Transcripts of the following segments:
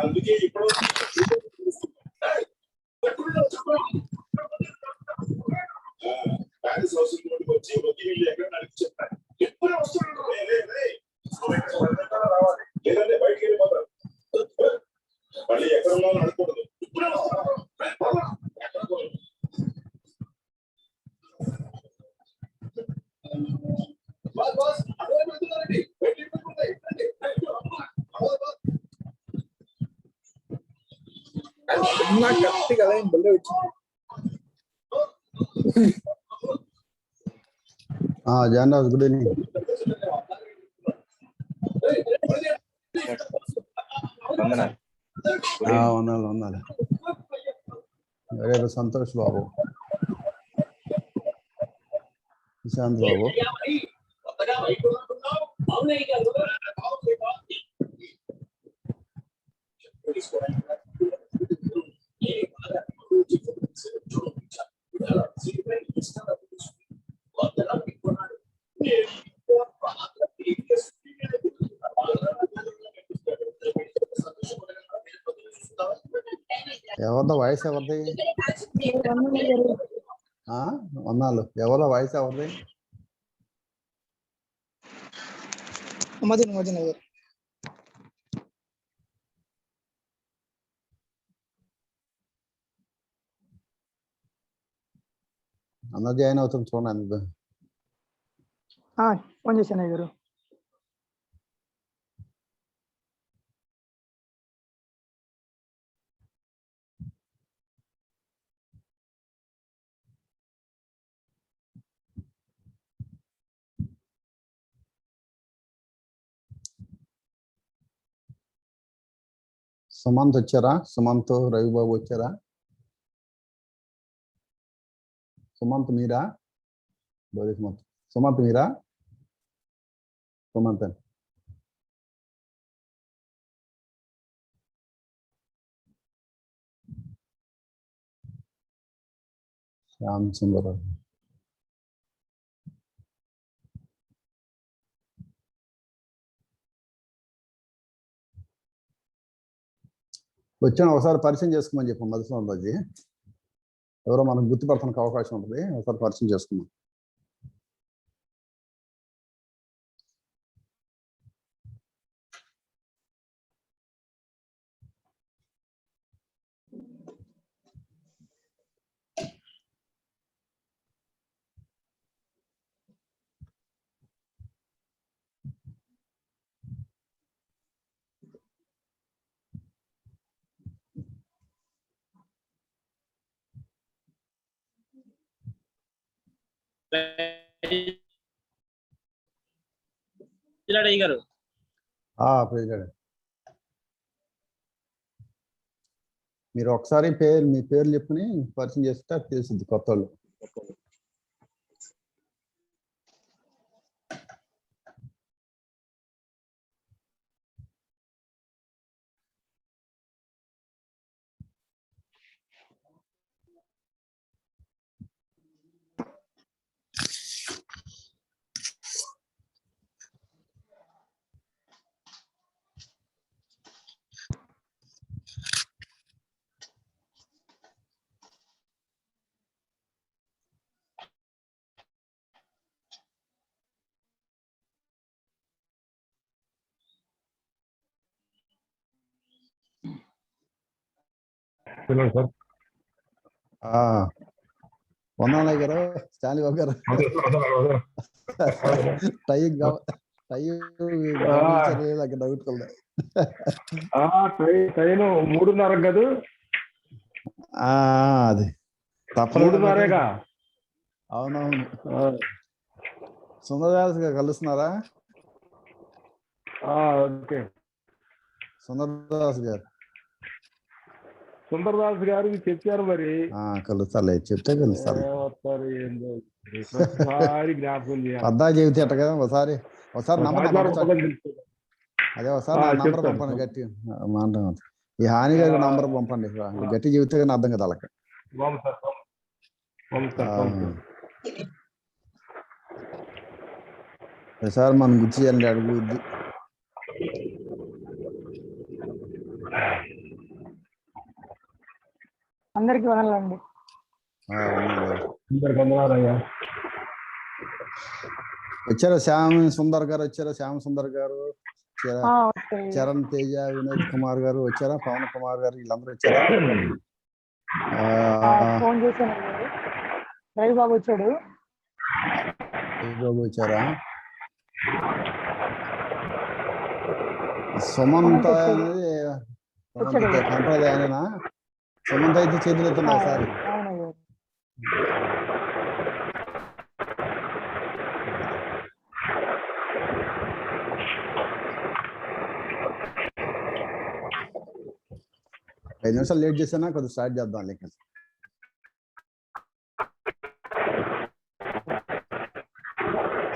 అందుకే ఇప్పుడు Paris house వచ్చి వీళ్ళు ఎక్కడ నడిపి చెప్తారు ఎప్పుడు వస్తున్నాడు లేదంటే బయటికి వెళ్ళిపోతారు మళ్ళీ ఎక్కడ ఉన్నామో నడకూడదు ఇప్పుడే వస్తున్నాడు కత్తి కదా బల్లే వచ్చింది. John good evening. వందాలి రేపు సంతోష్ బాబు, ప్రశాంత్ బాబు, ఎవరిదో వాయిస్ ఎవరిది? వందాలు. ఎవరో వాయిస్ ఎవరిది? అందరు జాయిన్ అవుతుంది చూడండి. ఫోన్ చేశాను గారు. సుమంత్ వచ్చారా? సుమంత్, రవిబాబు వచ్చారా? సుమంత్ మీరా? సుమంత్ మీరా? సుమంత్ శ్యామ్ సుందర్ వచ్చాను. ఒకసారి పరిచయం చేసుకోమని చెప్పాం మధుసూదన్ రాజు. ఎవరో మనం గుర్తుపడటానికి అవకాశం ఉంటుంది. ఒకసారి పరిచయం చేసుకున్నాం. గారు మీరు ఒకసారి మీ పేరు చెప్పుని పరిచయం చేస్తే తెలిసింది కొత్త వాళ్ళు. వందనాలయ్య గారు, స్టాన్లీ బాబు గారు. టై డౌట్ కలదా? ట్రైన్ 3:30 కదా? అది తప్పలేదు. అవునవును. సుందరదాస్ గారు కలుస్తున్నారా? సుందరదాస్ గారు చెప్పారు మరి. కలుస్తాలే, చెప్తే కలుస్తారు. పద్దా చెబితే అట్ట కదా. ఒకసారి నంబర్ అదే ఒకసారి నంబర్ పంపండి గట్టి మాట. ఈ హాని గారి నంబర్ పంపండి. గట్టి చెబితే కానీ అర్థం కదా వాళ్ళకి. ఒకసారి మనం గుర్తు చేయండి అడుగుద్ది. అందరికి వదలండి. అందరికి వందనాలయ్యా. వచ్చారా శ్యామ్ సుందర్ గారు వచ్చారా? శ్యామ్ సుందర్ గారు, చరణ్ తేజ, వినోద్ కుమార్ గారు వచ్చారా? పవన్ కుమార్ గారు వీళ్ళందరూ వచ్చారా? ఫోన్ చేశాను, రవి బాబు వచ్చాడు. బాబు వచ్చారా? సుమంత్ అనేది కంట్రోల్ ఆయననా? సుమంత్ అయితే చేతులు ఎత్తున్నారు సార్. అవునయ్యా. 5 నిమిషాలు లేట్ చేసినా కొద్దిగా స్టార్ట్ చేద్దాం లెక్క.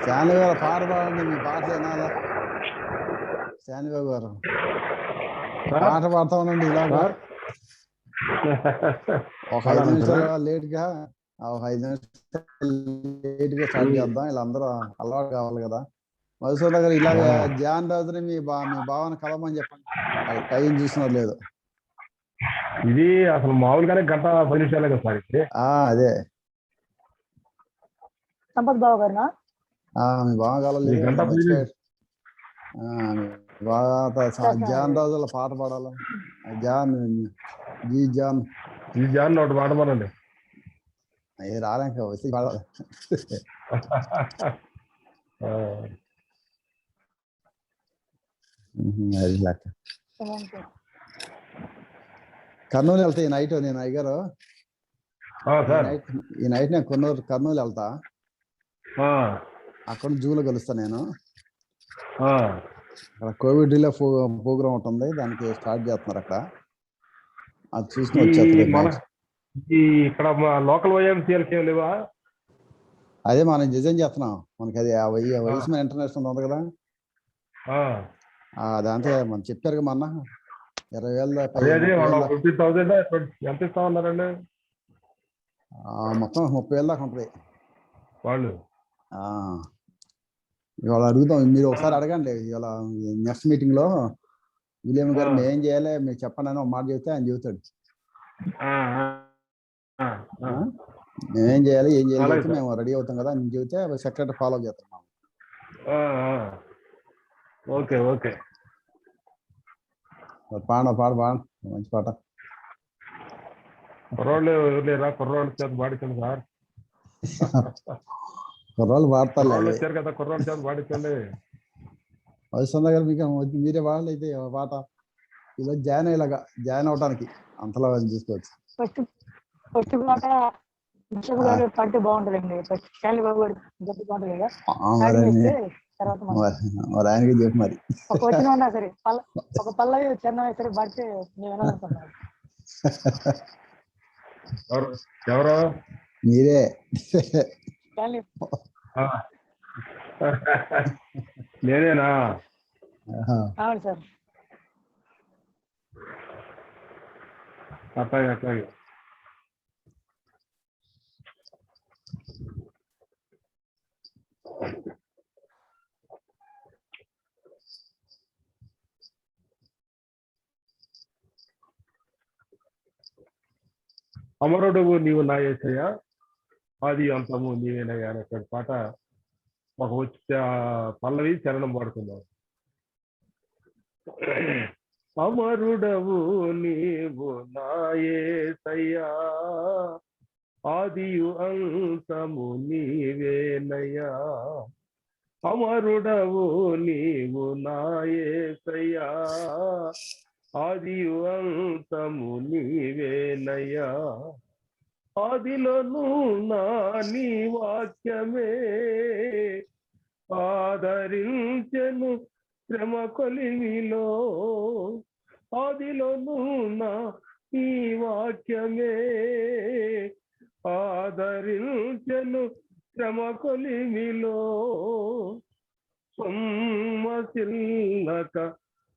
శానిబాబు గారు పాట పాడండి, మీ పాట వినాలా? శానిబాబు గారు పాట పాడుతా ఉండండి ఇలాగా. ఒక 5 నిమిషాలు లేట్ గా స్టార్ట్ చేద్దాం. వీళ్ళందరూ అలవాటు కావాలి కదా. మధుసూదన్ గారు ఇలాగ జాన్ రాజుని మీ భావన కలవమని చెప్పండి. టైం చూసినారు లేదు. ఇది అసలు మామూలుగానే గంట 10 నిమిషాలే కదా సార్ ఇది. అదే సంపత్ బాబు గారినా? మీ బావ కావాలి. జాన్ రాజుల పాట పాడాల. జాన్ జీ జాన్ ఒకటి పాట పాడండి. అది రాలేక వచ్చి పాడాలి. అది లెక్క. కర్నూలు వెళ్తా ఈ నైట్. నేను అయ్యగారు ఈ నైట్ నేను కర్నూలు వెళ్తా. అక్కడ జూలో కలుస్తా నేను. అక్కడ కోవిడ్ రిలీఫ్ ప్రోగ్రామ్ ఉంటుంది, దానికి స్టార్ట్ చేస్తున్నారు అక్కడ. అది చూసుకుని వచ్చేస్తారు. ఇక్కడ లోకల్ వైఎంసీఎల్ లేవా? అదే మనం డిజైన్ చేస్తున్నాం. మనకి అది వయసు ఇంటర్నేషనల్ ఉంది కదా, దాంతో మనం చెప్పారు కదా మొన్న 20,000 ఎంత ఇస్తా ఉన్నారండి? మొత్తం 30,000 దాకా ఉంటుంది వాళ్ళు. ఇవాళ అడుగుతాం, మీరు ఒకసారి అడగండి. ఇవాళ నెక్స్ట్ మీటింగ్ లో విలియం గారు మేము ఏం చేయాలి మీరు చెప్పండి అని ఒక మాట చెప్తే ఆయన చెబుతాడు. మేమేం చేయాలి ఏం చేయాలి మేము రెడీ అవుతాం కదా అని చెబితే సెక్రటరీ ఫాలో చేస్తాం. Okay okay. పాడ మంచి పాట. కుర్రోళ్ళు ఎవరు లేరా? కుర్రోళ్ళ చేత పాడించండి సార్. కుర్రోళ్ళు పాడతారు వచ్చారు కదా, కుర్రోళ్ళ చేత పాడించండి. వయసు గారు మీకు మీరే పాడాలి అయితే పాట. ఇలా జాయిన్ అవడానికి అంతలా చూసుకోవచ్చు. ఫస్ట్ పాట పాడితే బాగుంటుందండి. బాబు గారు గట్టి బాగుంటుంది కదా. మరి ఆయనకి చెప్పు మరి. ఒక వచ్చిన ఉన్నా సరే, ఒక పల్లవి చిన్న సరే పడితే నేను వినాలనుకున్నాను. ఎవరు? మీరే. నేనేనా? అవును సార్. అట్లాగే. అమరుడు నీవు నా యేసయ్యా, ఆది అంతము నీవేనయ్యా అనేటువంటి పాట ఒక వచ్చే పల్లవి చరణం పాడుతున్నాం. అమరుడవు నీవు నా యేసయ్యా, ఆదియు అంతము నీవేనయ్యా. అమరుడవు నీవు నా యేసయ్యా, ఆదియు అంతము నీవేనయ్యా. ఆదిలోను నా నీ వాక్యమే ఆదరించెను శ్రమ కొలిమిలో. ఆదిలోను నా ఈ వాక్యమే ఆదరించెను శ్రమ కొలిమిలో. సొమ్మసిల్లక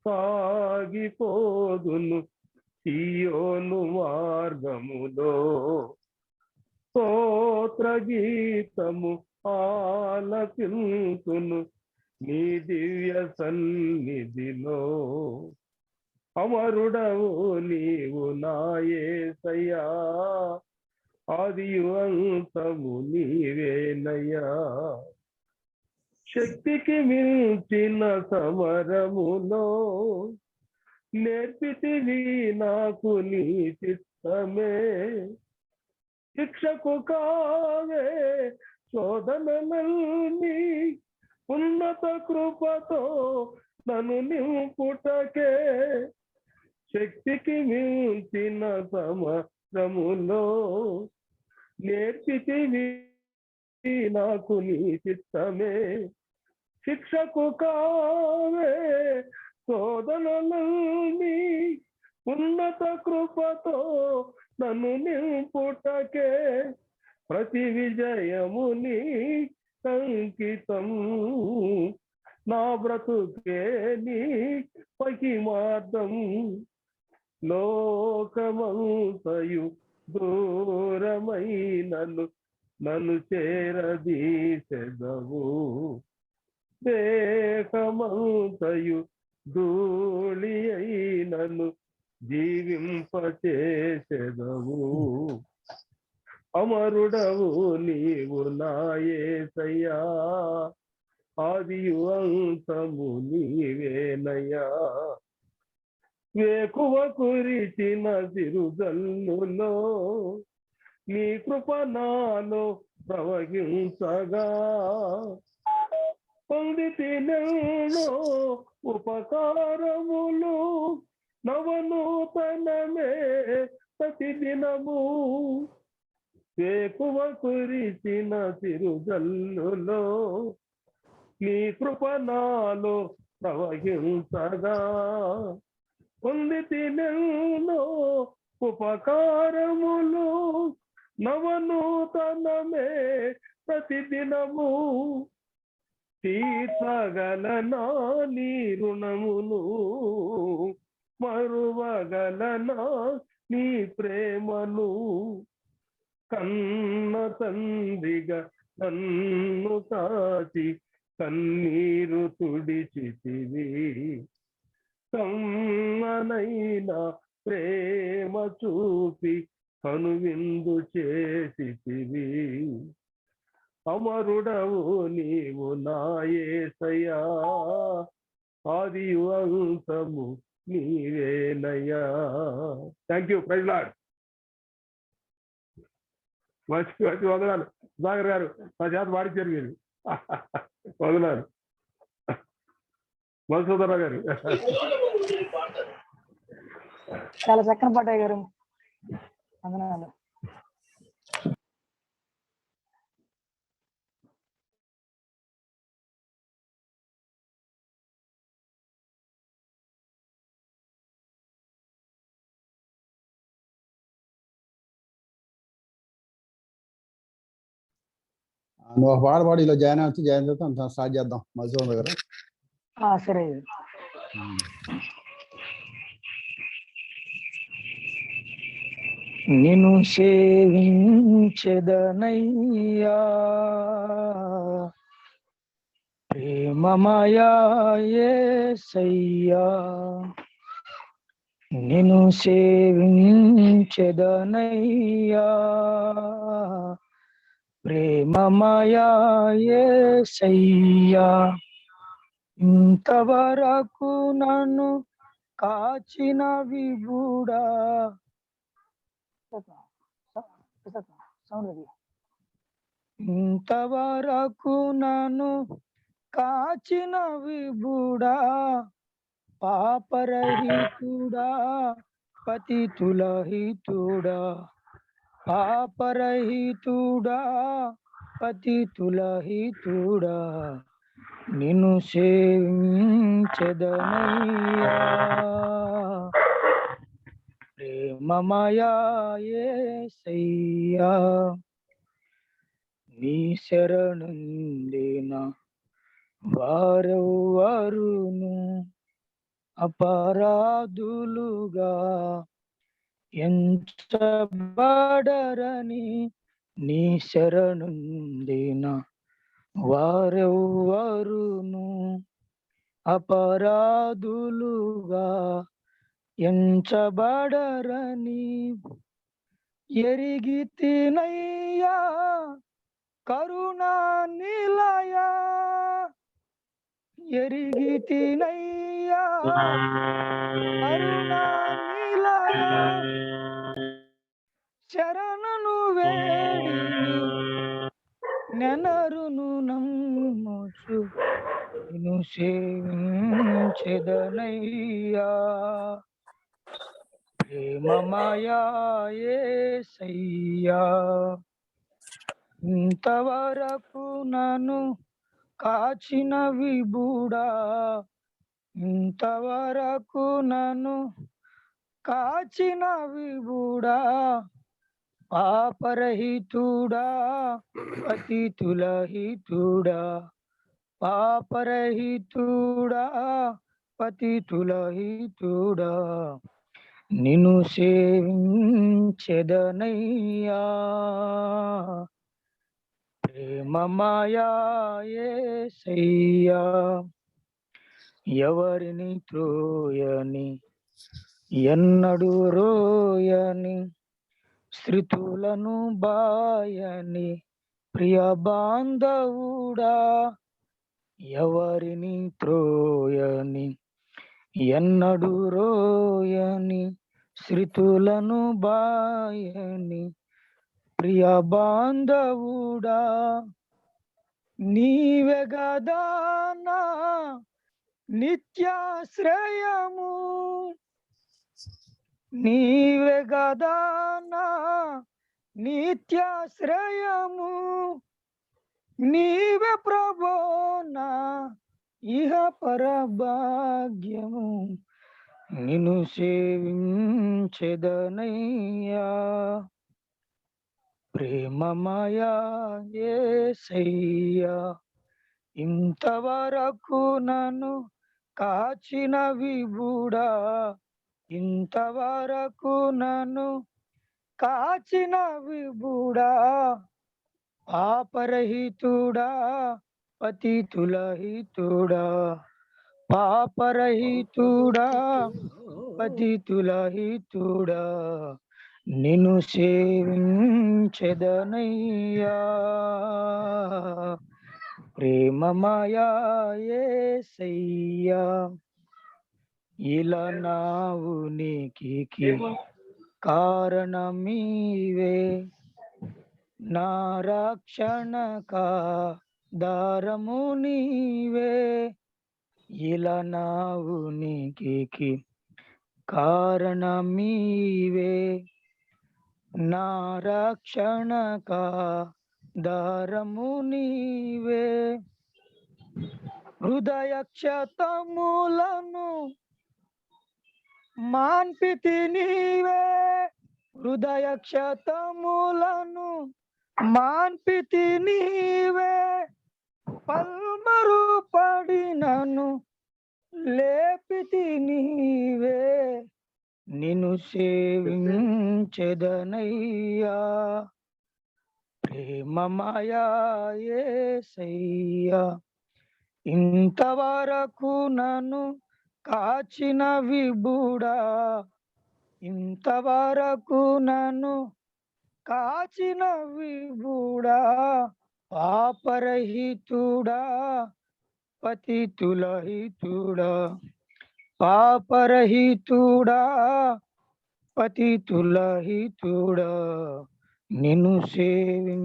సాగిపోదును సియోను మార్గములో. స్తోత్ర గీతము ఆలకింతును నీ దివ్య సన్నిధిలో. అమరుడవు నీవు నా యేసయ్యా, ఆదియు అంతము నీవేనయ్యా. శక్తికి మించిన సమరములో నేర్పితివి నాకు నీ చిత్తమే. శిక్షకు కావే శోధనలన్నీ, ఉన్నత కృపతో నన్ను నింపుటకే. శక్తికి మించిన సమరములో నేర్పితివి నాకు నీ చిత్తమే. శిక్షకు కావే శోధనలన్నీ, ఉన్నత కృపతో నన్ను నింపుటకే. ప్రతి విజయముని అంకితం, నా బ్రతుకే నీ మహిమార్థం. లోకమంతయు దూరమైనను నన్ను చేరదీసెదవు. దేహమంతయు ధూళి అయినను జీవింపచేసెదవు. అమరుడవు నీవు నా యేసయ్యా, ఆదియు అంతము నీవేనయ్యా. వేకువ కురిచిన సిరుజల్లులో నీ కృప నాలో ప్రవహించగా. పొందితినెన్నో ఉపకారములు, నవనూతనమే ప్రతిదినము. వేకువ కురిసిన సిరుజల్లులో నీ కృప నాలో ప్రవహించగా. పొందితినెన్నో ఉపకారములు, నవనూతనమే ప్రతిదినము. తీర్చగలనా నీ రుణమును, మరువగలనా నీ ప్రేమను. కన్న తండ్రిగా నన్ను కాచి కన్నీరు తుడిచితివి. కమ్మనైనా ప్రేమ చూపి కనువిందు చేసితివి. అమరుడవు నీవు నా యేసయ్యా, ఆదియు అంతము నీవేనయ్యా. Thank you. Praise Lord. మంచి మంచి వదనాలు సాగర్ గారు, నా చేత పాడించారు మీరు. వదనాలు మధుసూదరరావు గారు. చాలా చక్కని పాట గారు. వందనాలు. నువ్వు ఒక పాట పాడు, ఇలా జాయిన్ వచ్చి జాయిన్ చేస్తాం, స్టార్ట్ చేద్దాం. మధుసూదన్ దగ్గర సరే. నిన్ను సేవించెదనయ్యా, ప్రేమమయా యేసయ్యా. నిన్ను సేవించెదనయ్యా, ప్రేమమయా యేసయ్యా. ఇంతవరకు నన్ను కాచిన విభుడా, ఇంతవరకు నన్ను కాచిన విభుడా, పాపరహితుడా పతితుల హితుడా, పాపరహితుడా పతితుల హితుడా. నిన్ను సేవించెదనయ్యా, ప్రేమమయా యేసయ్యా. నీ శరణుందిన వారెవ్వరును అపరాధులుగా ఎంచబడరని, నీ శరణుందిన వారెవ్వరును అపరాధులుగా ఎంచబడరని ఎరిగి తినయ్యా కరుణా నిలయ, ఎరిగి తినయ్యా కరుణా నిలయ, శరణను వేడిని నెనరును నమ్ముచు నిన్ను సేవించెదనయ్యా. ప్రేమమయా యేసయ్యా, ఇంతవరకు నన్ను కాచిన విభుడా, ఇంతవరకు నన్ను కాచిన విభుడా, పాపరహితుడా పతితులహితుడా, పాపరహితుడా పతితులహితుడా, నిన్ను సేవించెదనయ్యా. ప్రేమమయా యేసయ్యా, ఎవరిని త్రోయని ఎన్నడు రోయని స్త్రీతులను బాయని ప్రియ బాంధవుడా, ఎవరిని త్రోయని ఎన్నడు రోయని స్త్రీతులను బాయని ప్రియ బాంధవుడా, నీవే గదా నా నిత్యాశ్రయము, నీవే గదా నా నిత్యాశ్రయము, నీవే ప్రభో నా ఇహ పరభాగ్యము, నిన్ను సేవించెదనయ్యా. ప్రేమమయా యేసయ్యా, ఇంతవరకు నన్ను కాచిన విభుడా, ఇంతవరకు నన్ను కాచిన విభుడా, పాపరహితుడా పతితులహితుడా, పాపరహితుడా పతితులహితుడా, నిన్ను సేవించెదనయ్యా. ప్రేమమయా యేసయ్యా, ఇలా నా ఉనికికి కారణమీవే, నా రక్షణకా దారము నీవే, ఇలా నా ఉనికికి కారణమీవే, నా రక్షణకా దారము నీవే, హృదయ క్షతములను మాన్పితి నీవే, హృదయ క్షతములను మాన్పితి నీవే, పల్మరు పడినను లేపితి నీవే, నిన్ను సేవించెదనయ్యా. ప్రేమమయా యేసయ్యా, ఇంతవరకు నన్ను కాచిన విభుడా, ఇంతవరకు నన్ను కాచిన విభుడా, పాపరహితుడా పతితులహితుడా, పాపరహితుడా పతితులహితుడా, నిన్ను సేవించెదనయ్యా.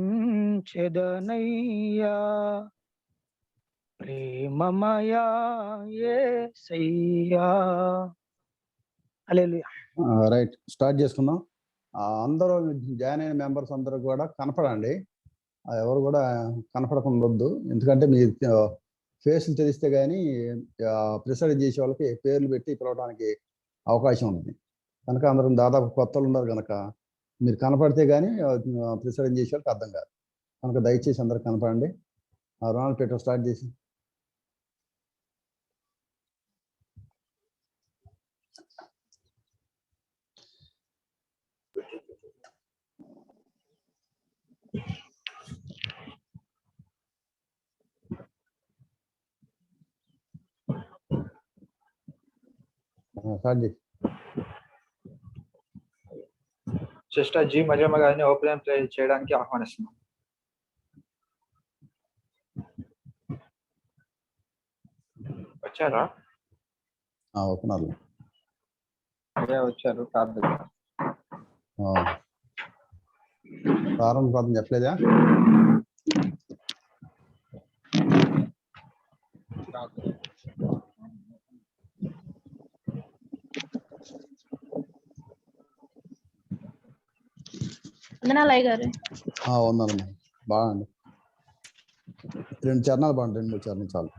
ప్రేమమయా యేసయ్యా. హల్లెలూయా. రైట్, స్టార్ట్ చేసుకుందాం. అందరూ జాయిన్ అయిన మెంబర్స్ అందరూ కూడా కనపడండి, ఎవరు కూడా కనపడకుండా వద్దు, ఎందుకంటే మీ ఫేస్లు తెలిస్తే కానీ ప్రిసైడ్ చేసే వాళ్ళకి పేర్లు పెట్టి పిలవడానికి అవకాశం ఉంది. కనుక అందరం దాదాపు కొత్త వాళ్ళు ఉన్నారు కనుక మీరు కనపడితే కానీ ప్రిసైడ్ చేసే వాళ్ళకి అర్థం కాదు. కనుక దయచేసి అందరూ కనపడండి. రొనాల్డ్ పేటో స్టార్ట్ చేసి. స్టార్ట్ చేసి సిస్టర్ జి మజమ్మ గారిని ఓపెన్ ప్రే చేయడానికి ఆహ్వానిస్తున్నాం. వచ్చారా? ఓపెనర్ అదే వచ్చారు. ప్రార్థన ప్రారంభ ప్రార్థన చెప్పలేదా? వందనాలయ్య గారు. వందనమ్మా. బాగుంది. 2 చరణాలు బాగుంది. 2-3 చరణాలు చాలు.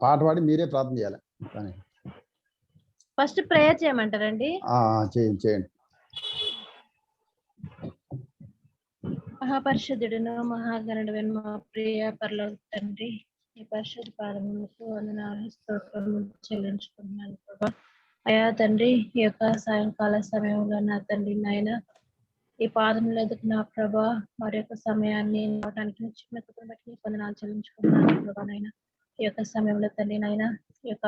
పాట పాడి మీరే ప్రార్థన చేయాలి. ఫస్ట్ ప్రేయర్ చేయమంటారండి? చేయండి. మహాపరిశుద్ధుడును మహాగణుడైన మా ప్రియ పరలోక తండ్రి, ఈ పరిశుద్ధ పాదములకు వందనాలు స్తోత్రములు చెల్లించుకుంటున్నాను ప్రభా. అయా తండ్రి, ఈ యొక్క సాయంకాల సమయంలో నా తండ్రి నాయన ఈ పాదములు ఎదుగుతున్న ప్రభా మరి యొక్క సమయాన్ని రావడానికి చిన్న బట్టి వందనాలు చెల్లించుకుంటున్నాను ప్రభా నాయన. ఈ యొక్క సమయంలో తండ్రి నాయన ఈ యొక్క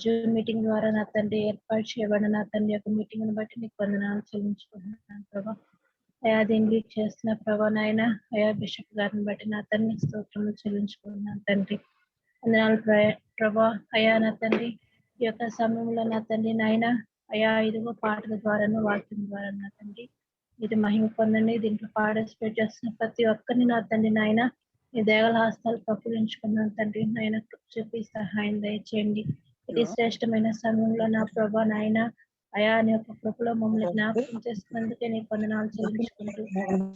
జూమ్ మీటింగ్ ద్వారా నా తండ్రి ఏర్పాటు చేయబడిన నా తండ్రి యొక్క మీటింగ్ ని బట్టి నీకు వందనాలు చెల్లించుకుంటున్నాను ప్రభా. అయా దీన్ని లీడ్ చేస్తున్న ప్రభా నాయన, అయా బిషప్ గారిని బట్టి నా తండ్రి స్తోత్రములు చెల్లించుకుంటున్నాను తండ్రి. వందనాలు ప్రభా. అయా నా తండ్రి ఈ యొక్క సమయంలో నా తండ్రి నాయన అయా ఇదిగో పాటల ద్వారాను వాక్యం ద్వారా నా తండ్రి ఇది మహిమ పొందండి. దీంట్లో పార్టిసిపేట్ చేస్తున్న ప్రతి ఒక్కరిని నా తండ్రి నాయన ఈ దేగల హస్తాలు కప్పులించుకున్నాను తండ్రి నాయన. చెప్పి సహాయం దయచేయండి. ఇది శ్రేష్టమైన సమయంలో నా ప్రభా నాయన అయా నీ యొక్క కృపలో మమ్మల్ని జ్ఞాపకం చేసుకున్నందుకే నీ వందనాలు చెల్లించుకుంటూ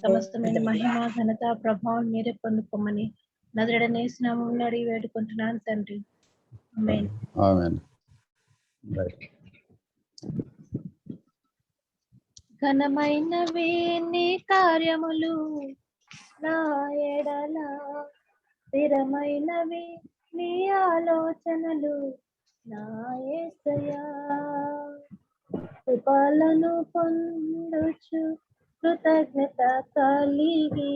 సమస్తమైన మహిమ ఘనత ప్రభావం మీరే పొందుకోమని నజరేయుడైన యేసు నామములో అడిగి వేడుకుంటున్నాను తండ్రి. ఆమేన్. ఆమేన్. ఘనమైనవి నీ కార్యములు నా ఎడల, స్థిరమైనవి నీ ఆలోచనలు నా యేసయ్యా. కృపలను పొందుచు కృతజ్ఞత కలిగి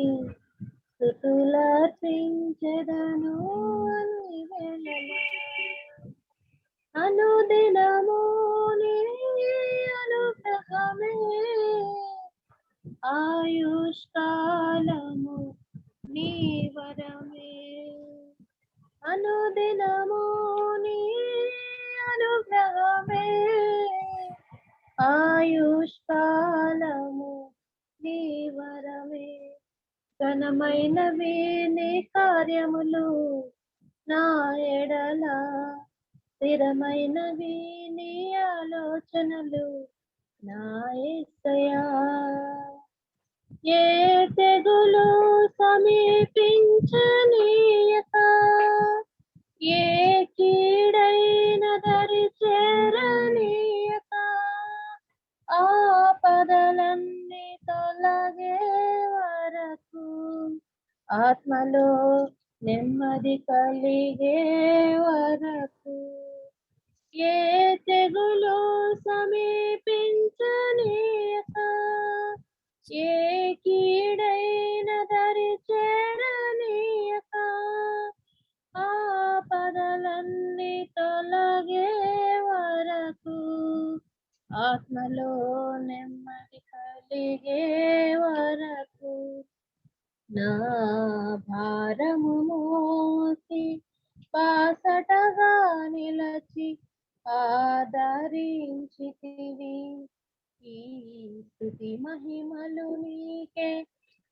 స్తుతులర్పించెదను అన్ని వేళలా. అనుదినము నీ అనుగ్రహమే, ఆయుష్కాలము నీ వరమే. అనుదినము నీ అనుగ్రహమే, ఆయుష్కాలము నీ వరమే. ఘనమైనవి నీ కార్యములు నా ఎడల, స్థిరమైనవి నీ ఆలోచనలు నా యేసయ్యా. ఏ తెగులు సమీపించనీయక, ఏ కీడైన దరి చేరనీయక, ఆపదలన్నీ తొలగే వరకు ఆత్మలో నెమ్మది కలిగే వరకు. ఏ తెగులు సమీపించనీయక, ఏ కీడైన దరి చేరనీయక, ఆపదలన్నీ తొలగే వరకు ఆత్మలో నెమ్మది కలిగే వరకు. నా భారము మోసి బాసటగా నిలచి ఆదరించితివి. ఈ స్తుతి మహిమలు నీకే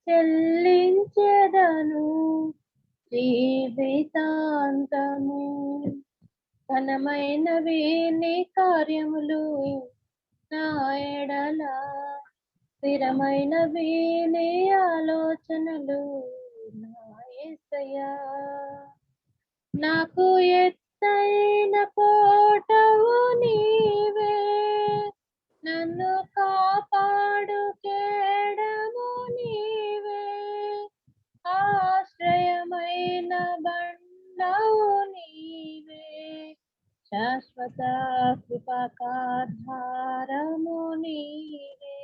చెల్లించెదను జీవితాంతము. ఘనమైనవి నీ కార్యములు నా ఎడల, స్థిరమైనవి నీ ఆలోచనలు నా యేసయ్యా. నాకు ఎత్తైన కోటవు నీవే, నన్ను కాపాడు కేడము నీవే. ఆశ్రయమైన బండవు నీవే, కృపకాధారము నీవే.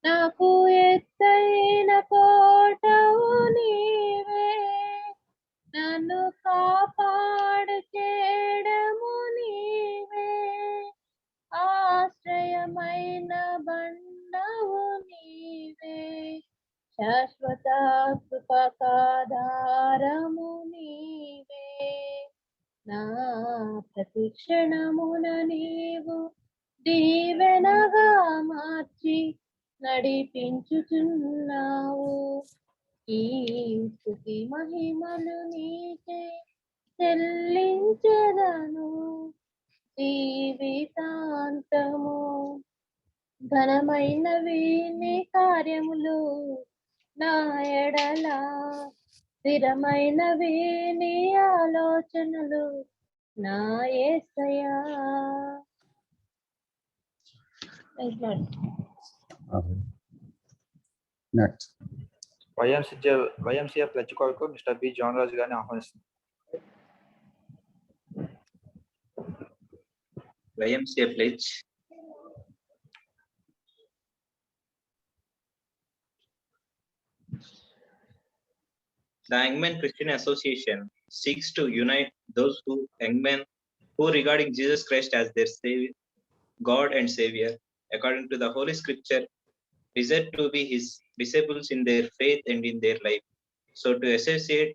నాకు ఎత్తైన కోటవు నీవే, నన్ను కాపాడు చేయడము నీవే. ఆశ్రయమైన బండవు నీవే, శాశ్వత కృపకాధారము నీవే. నా ప్రతి క్షణమున నీవు దీవెనగా మార్చి నడిపించుచున్నావు. ఈ స్తుతి మహిమలు నీకే చెల్లించెదను జీవితాంతము. ఘనమైనవి నీ కార్యములు నా ఎడల, స్థిరమైనవి నీ ఆలోచనలు నా యేసయ్యా. నెక్స్ట్ వైఎంసీఏ ప్లజ్ కొరకు మిస్టర్ బి జాన్ రాజు గారిని ఆహ్వానిస్తున్నాం. YMCA pledge. The Young Men Christian Association seeks to unite those young men who regarding Jesus Christ as their Savior, God and Savior, according to the Holy Scripture, desire to be His disciples in their faith and in their life, so to associate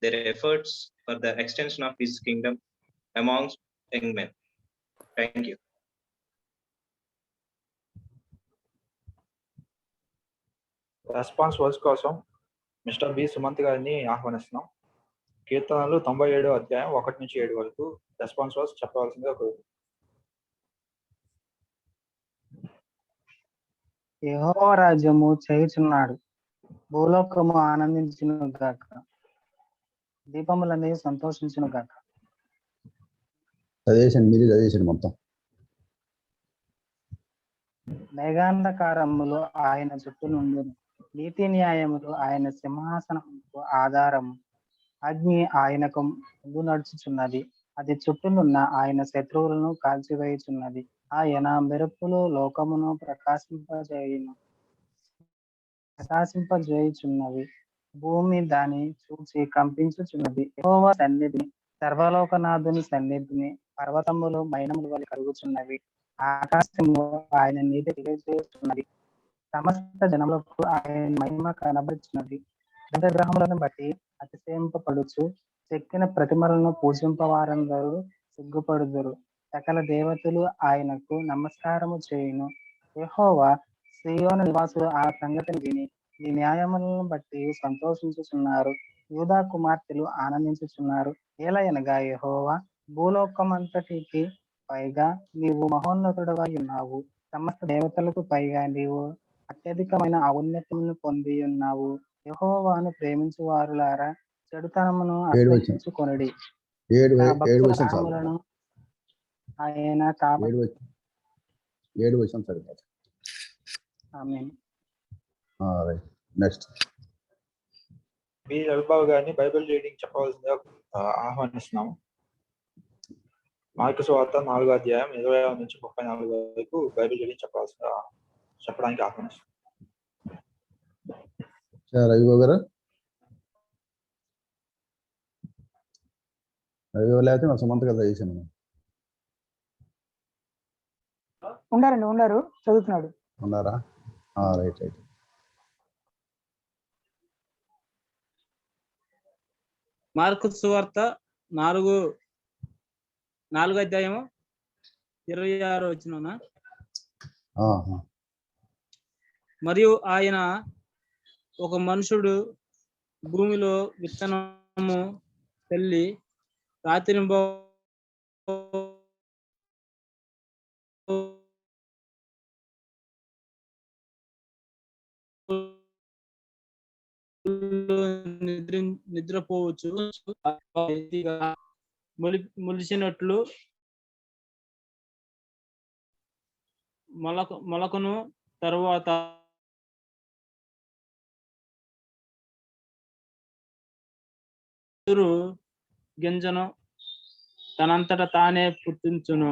their efforts for the extension of His kingdom amongst young men. Thank you. Response words కోసం mister B Sumanth గారిని ఆహ్వానిస్తున్నాం. కీర్తనలు 97 అధ్యాయం 1 నుంచి 7 వరకు response words చెప్పవలసిందిగా కోరుతున్నాం. యెహోవా రాజ్యము చేయుచున్నాడు, భూలోకము ఆనందించును గాక, దీపములన్నీ సంతోషించును గాక. మీరు చదివేసండి మొత్తం. మేఘాంధకారములు ఆయన చుట్టూ నుండును, నీతి న్యాయములు ఆయన సింహాసనముకు ఆధారము. అగ్ని ఆయనకు ముందు నడుచుచున్నది, అది చుట్టూనున్న ఆయన శత్రువులను కాల్చివేయుచున్నది. ఆయన మెరుపులు లోకమును ప్రకాశింపజేయుచున్నవి, భూమి దాని చూచి కంపించుచున్నది. యెహోవా సన్నిధిని, సర్వలోకనాథుని సన్నిధిని పర్వతములు మైనముల వలె కరుగుచున్నవి. ఆకాశము ఆయన నీతి తెలియజేస్తున్నది, సమస్త జనములకు ఆయన మహిమ కనబడుచున్నది. గ్రహములను బట్టి అతిశయింపబడుచు చెక్కిన ప్రతిమలను పూజింపవారందరూ సిగ్గుపడుదురు. సకల దేవతలు ఆయనకు నమస్కారము చేయును. యెహోవా సీయోను నివాసులు ఆ సంగతిని విని నీ న్యాయములను బట్టి సంతోషించుచున్నారు. యూదా కుమార్తెలు ఆనందించుచున్నారు. ఏలయనగా యెహోవా భూలోకమంతటికి పైగా నీవు మహోన్నతుడవై ఉన్నావు. సమస్త దేవతలకు పైగా నీవు అత్యధికమైన ఔన్నత్యమును పొంది ఉన్నావు. యెహోవాను ప్రేమించు వారులారా చెడుతనమును అసహించుకొనుడి. ఆయన ఆమేన్. నెక్స్ట్ బి రవిబాబు గారిని బైబిల్ రీడింగ్ చెప్పవలసిందిగా ఆహ్వానిస్తున్నాము. మార్కు సువార్త 4వ అధ్యాయం 26 నుంచి 34 వరకు బైబిల్ రీడింగ్ చెప్పడానికి ఆహ్వానిస్తున్నాం. రవిబాబు గారు, రవిబాబు లేకపోతే మా సుమంత్ గారు చేశాను. ఉన్నారు చదువుతున్నాడు. ఉన్నారా? రైట్. మార్కు సువార్త 4వ అధ్యాయము 26 వచనమున, మరియు ఆయన ఒక మనుషుడు భూమిలో విత్తనము చల్లి రాత్రింబో నిద్రపోవచ్చు, మొలిచినట్లు మొలకను తరువాత గింజను తనంతట తానే పుట్టించును.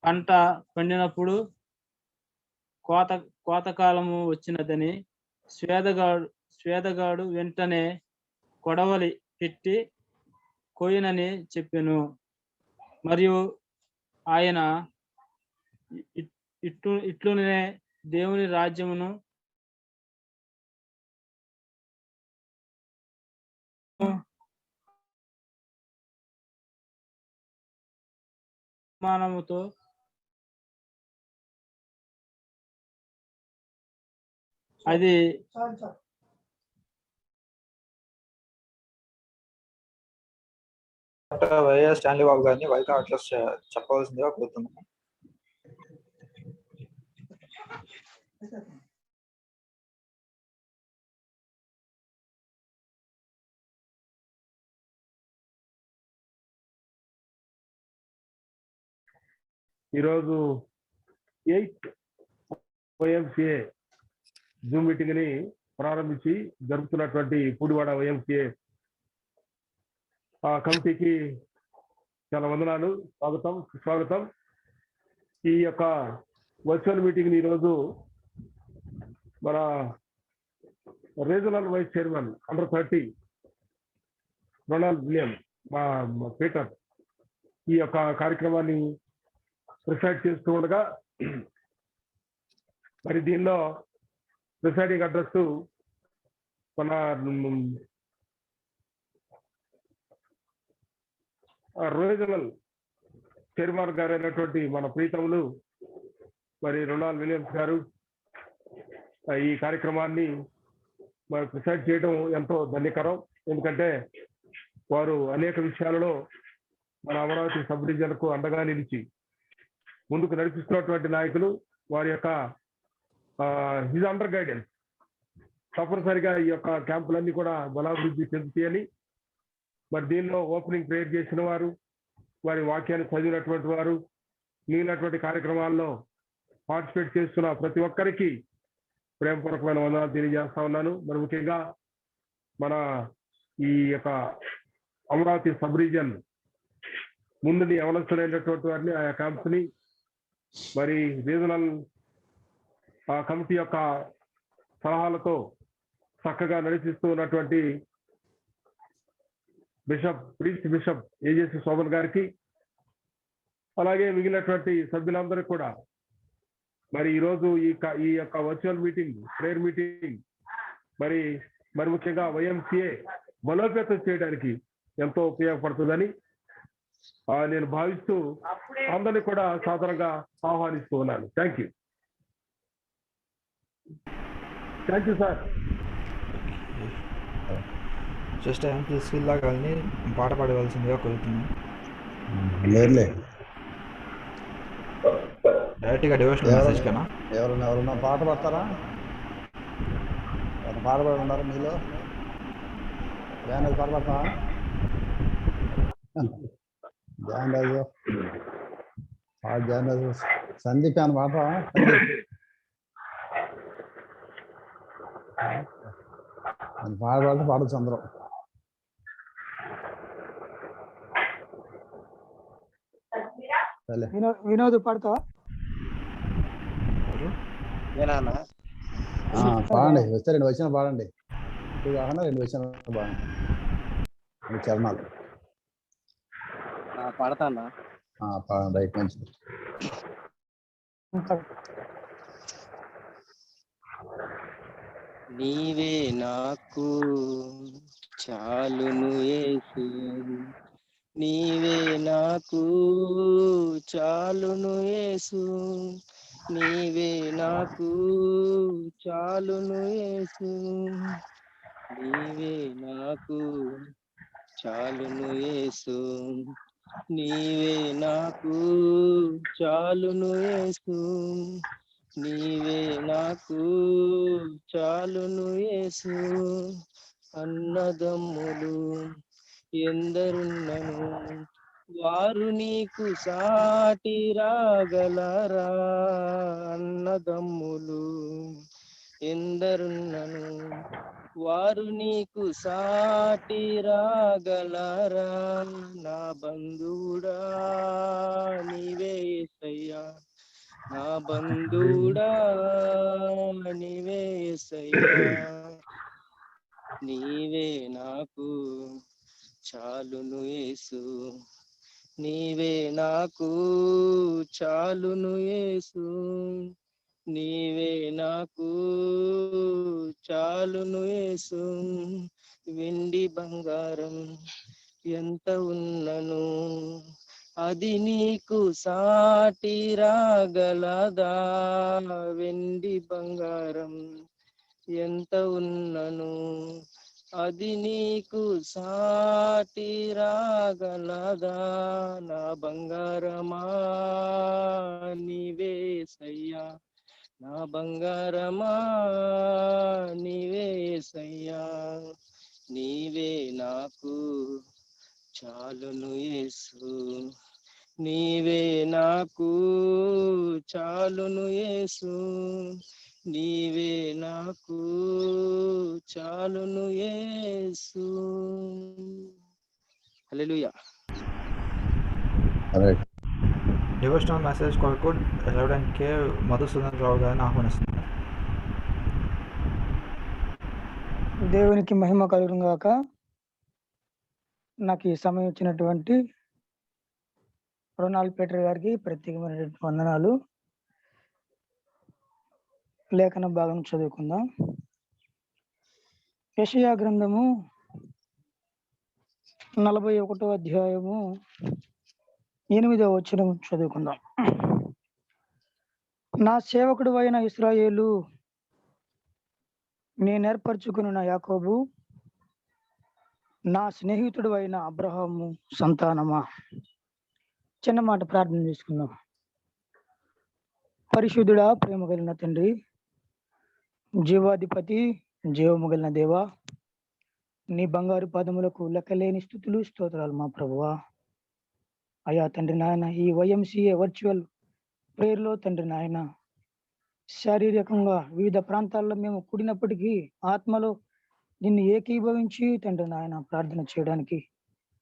పంట పండినప్పుడు కోతకాలము వచ్చినదని స్వేదగాడు వెంటనే కొడవలి పెట్టి కోయినని చెప్పెను. మరియు ఆయన ఇట్లునే దేవుని రాజ్యమును మానముతో అది డాక్టర్ వైఎస్ స్టాన్లీ బాబు గారిని వైకా అట్లస్ చెప్పవలసిందిగా కోరుతున్నాను. ఈరోజు 8th వైఎంసిఏ జూమ్ మీటింగ్ ని ప్రారంభించి జరుపుతున్నటువంటి పూడివాడ వైఎంసిఏ కమిటీకి చాలా వందనాలు, స్వాగతం. ఈ యొక్క వర్చువల్ మీటింగ్ ని ఈరోజు మన regional vice chairman under 30 Ronald William మా పీటర్ ఈ యొక్క కార్యక్రమాన్ని ప్రిసైడ్ చేస్తూ ఉండగా, మరి దీనిలో ప్రిసైడింగ్ అడ్రస్ మన రీజనల్ చైర్మన్ గారు అయినటువంటి మన ప్రీతములు మరి రొనాల్డ్ విలియమ్స్ గారు ఈ కార్యక్రమాన్ని మరి ప్రిసైడ్ చేయడం ఎంతో ధన్యకరం. ఎందుకంటే వారు అనేక విషయాలలో మన అమరావతి సబ్ డివిజన్కు అండగా నిలిచి ముందుకు నడిపిస్తున్నటువంటి నాయకులు. వారి యొక్క హిజ్ అండర్ గైడెన్స్ తప్పనిసరిగా ఈ యొక్క క్యాంపులన్నీ కూడా బలాభివృద్ధి చెందుతాయని, మరి దీనిలో ఓపెనింగ్ ప్రేయర్ చేసిన వారు, వారి వాక్యాన్ని చదివినటువంటి వారు, మిగిలినటువంటి కార్యక్రమాల్లో పార్టిసిపేట్ చేస్తున్న ప్రతి ఒక్కరికి ప్రేమపూర్వకమైన వందనాలు తెలియజేస్తా ఉన్నాను. మరి ముఖ్యంగా మన ఈ యొక్క అమరావతి సబ్ రీజియన్ ముందుని అవలంబిస్తున్నటువంటి వారిని, ఆయా క్యాంప్స్ ని మరి రీజనల్ కమిటీ యొక్క సలహాలతో చక్కగా నడిపిస్తూ ఉన్నటువంటి బిషప్ ఏజేసి శోభన్ గారికి, అలాగే మిగిలినటువంటి సభ్యులందరికీ కూడా మరి ఈరోజు ఈ యొక్క వర్చువల్ మీటింగ్, ప్రేయర్ మీటింగ్ మరి ముఖ్యంగా వైఎంసిఏ బలోపేతం చేయడానికి ఎంతో ఉపయోగపడుతుందని నేను భావిస్తూ అందరినీ కూడా సాధారణంగా ఆహ్వానిస్తూ ఉన్నాను. Thank you sir. Just skill గారిని పాట పాడవలసిందిగా కోరుతున్నాను. డైరెక్ట్గా డివోషనల్ మెసేజ్ కన్నా ఎవరన్నా పాట పాడతారా? పాట పాడి ఉన్నారు మీలో? పాట పాడతావా? జాన్ సందీప్ అని పాడతావా? పాడబడితే పాడచ్చు అందరం. వినోద్ పాడతావా? పాడండి, వస్తే 2 వచనాలు పాడండి. ఇప్పుడు కాకుండా 2 వచనాలు పాడండి. 2 చరణాలు పాడతానా? పాడండి. రైట్, మంచిది. నీవే నాకు చాలును యేసు, నీవే నాకు చాలును యేసు, నీవే నాకు చాలును యేసు, నీవే నాకు చాలును యేసు, నీవే నాకు చాలును యేసు, నీవే నాకు చాలును యేసు. అన్నదమ్ములు ఎందరున్నను వారు నీకు సాటి రాగలరా? అన్నదమ్ములు ఎందరున్నను వారు నీకు సాటి రాగలరా? నా బంధువుడా నీవే యేసయ్యా, నా బంధువుడా నీవే యేసయ్యా, నీవే నాకు చాలును యేసు, నీవే నాకు చాలును యేసు, నీవే నాకు చాలును యేసు. వెండి బంగారం ఎంత ఉన్నను అది నీకు సాటి రాగలదా? వెండి బంగారం ఎంత ఉన్నను అది నీకు సాటి రాగలదా? నా బంగారమా నీవే యేసయ్యా, నా బంగారమా నీవే యేసయ్యా, నీవే నాకు చాలును యేసు, నీవే నాకు చాలును యేసు, నీవే నాకు చాలును యేసు. హల్లెలూయా. రైట్. డివోషనల్ మెసేజ్ కొరకు రెవరెండ్ కే మధుసూదన్ రావు గారిని ఆహ్వానిస్తున్నాను. దేవునికి మహిమ కలుగును గాక. నాకు ఈ సమయం ఇచ్చినటువంటి రొనాల్డ్ పీటర్ గారికి ప్రత్యేకమైనటువంటి వందనాలు. లేఖన భాగం చదువుకుందాం. యెషయా గ్రంథము 41వ అధ్యాయము 8వ వచనం చదువుకుందాం. నా సేవకుడు అయిన ఇశ్రాయేలు, నేను ఏర్పరచుకున్న యాకోబు, నా స్నేహితుడు అయిన అబ్రహాము సంతానమా. చిన్న మాట ప్రార్థన చేసుకుందాం. పరిశుద్ధుడా, ప్రేమ కలిగిన తండ్రి, జీవాధిపతి, జీవము కలిగిన దేవా, నీ బంగారు పాదములకు లెక్కలేని స్తుతులు స్తోత్రాలు మా ప్రభువా. అయా తండ్రి నాయన, ఈ YMCA వర్చువల్ ప్రేయర్లో తండ్రి నాయన, శారీరకంగా వివిధ ప్రాంతాల్లో మేము కూడినప్పటికీ ఆత్మలో నిన్ను ఏకీభవించి తండ్రి నాయన ప్రార్థన చేయడానికి,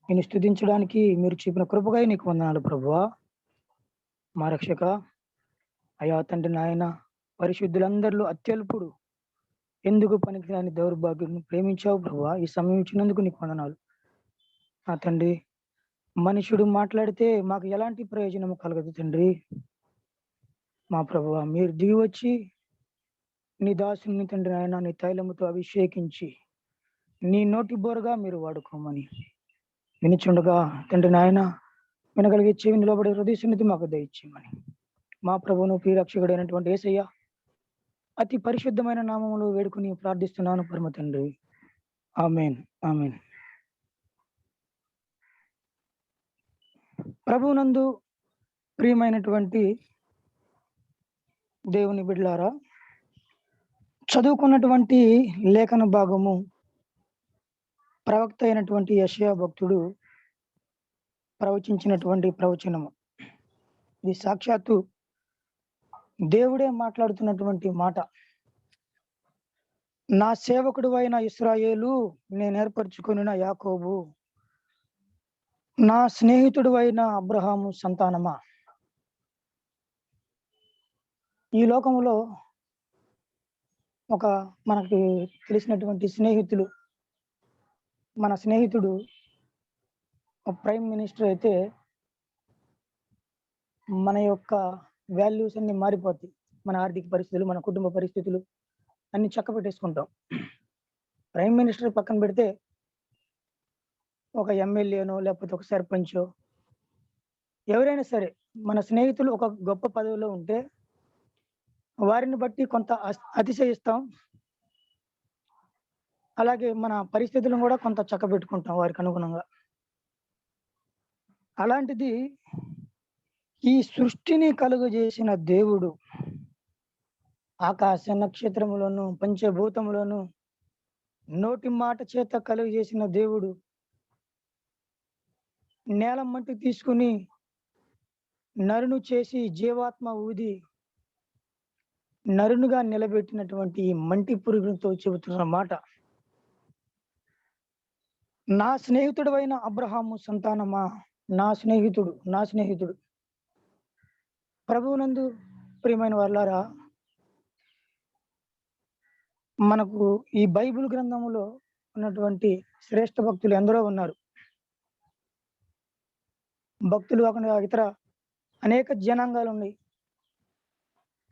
నిన్ను స్తుతించడానికి మీరు చూపిన కృపగా నీకు వందనాలు ప్రభువా. మా రక్షక, అయా తండ్రి నాయన, పరిశుద్ధులందరిలో అత్యల్పుడు, ఎందుకు పనికిరాని దౌర్భాగ్యం ప్రేమించావు ప్రభువా. ఈ సమయం ఇచ్చినందుకు నీకు వందనాలు. నా తండ్రి, మనుషుడు మాట్లాడితే మాకు ఎలాంటి ప్రయోజనం కలగదు తండ్రి. మా ప్రభువా, మీరు దిగి వచ్చి నీ దాసుని తండ్రి నాయన నీ తైలముతో అభిషేకించి నీ నోటి బోరగా మీరు వాడుకోమని వినిచుండగా తండ్రి నాయన, వినగలిగే చెవి నిలబడే హృదయ సున్నితి మాకు దయచేయమని మా ప్రభువును ప్రియరక్షకుడైనటువంటి యేసయ్య అతి పరిశుద్ధమైన నామములో వేడుకుని ప్రార్థిస్తున్నాను పరమ తండ్రి. ఆమేన్, ఆమేన్. ప్రభువునందు ప్రియమైనటువంటి దేవుని బిడ్డలారా, చదువుకున్నటువంటి లేఖన భాగము ప్రవక్త అయినటువంటి యెషయా భక్తుడు ప్రవచించినటువంటి ప్రవచనము. ఇది సాక్షాత్తు దేవుడే మాట్లాడుతున్నటువంటి మాట. నా సేవకుడు అయిన ఇశ్రాయేలు, నేను ఏర్పరచుకున్న యాకోబు, నా స్నేహితుడు అయిన అబ్రహాము సంతానమా. ఈ లోకంలో ఒక మనకి తెలిసినటువంటి స్నేహితులు, మన స్నేహితుడు ప్రైమ్ మినిస్టర్ అయితే మన యొక్క వాల్యూస్ అన్ని మారిపోతాయి. మన ఆర్థిక పరిస్థితులు, మన కుటుంబ పరిస్థితులు అన్ని చక్క పెట్టేసుకుంటాం. ప్రైమ్ మినిస్టర్ పక్కన పెడితే ఒక ఎమ్మెల్యేనో లేకపోతే ఒక సర్పంచో ఎవరైనా సరే మన స్నేహితులు ఒక గొప్ప పదవిలో ఉంటే వారిని బట్టి కొంత అతిశయిస్తాం. అలాగే మన పరిస్థితులను కూడా కొంత చక్క పెట్టుకుంటాం వారికి అనుగుణంగా. అలాంటిది ఈ సృష్టిని కలుగజేసిన దేవుడు, ఆకాశ నక్షత్రములను పంచభూతములను నోటి మాట చేత కలుగజేసిన దేవుడు, నేల మట్టి తీసుకుని నరును చేసి జీవాత్మ ఊది నరునుగా నిలబెట్టినటువంటి ఈ మంటి పురుగులతో చెబుతున్న మాట, నా స్నేహితుడైన అబ్రహాము సంతానమా, నా స్నేహితుడు ప్రభువునందు ప్రియమైన వాళ్ళారా, మనకు ఈ బైబిల్ గ్రంథములో ఉన్నటువంటి శ్రేష్ఠ భక్తులు ఎందరో ఉన్నారు. భక్తులు కాకుండా ఇతర అనేక జనాంగాలు ఉన్నాయి.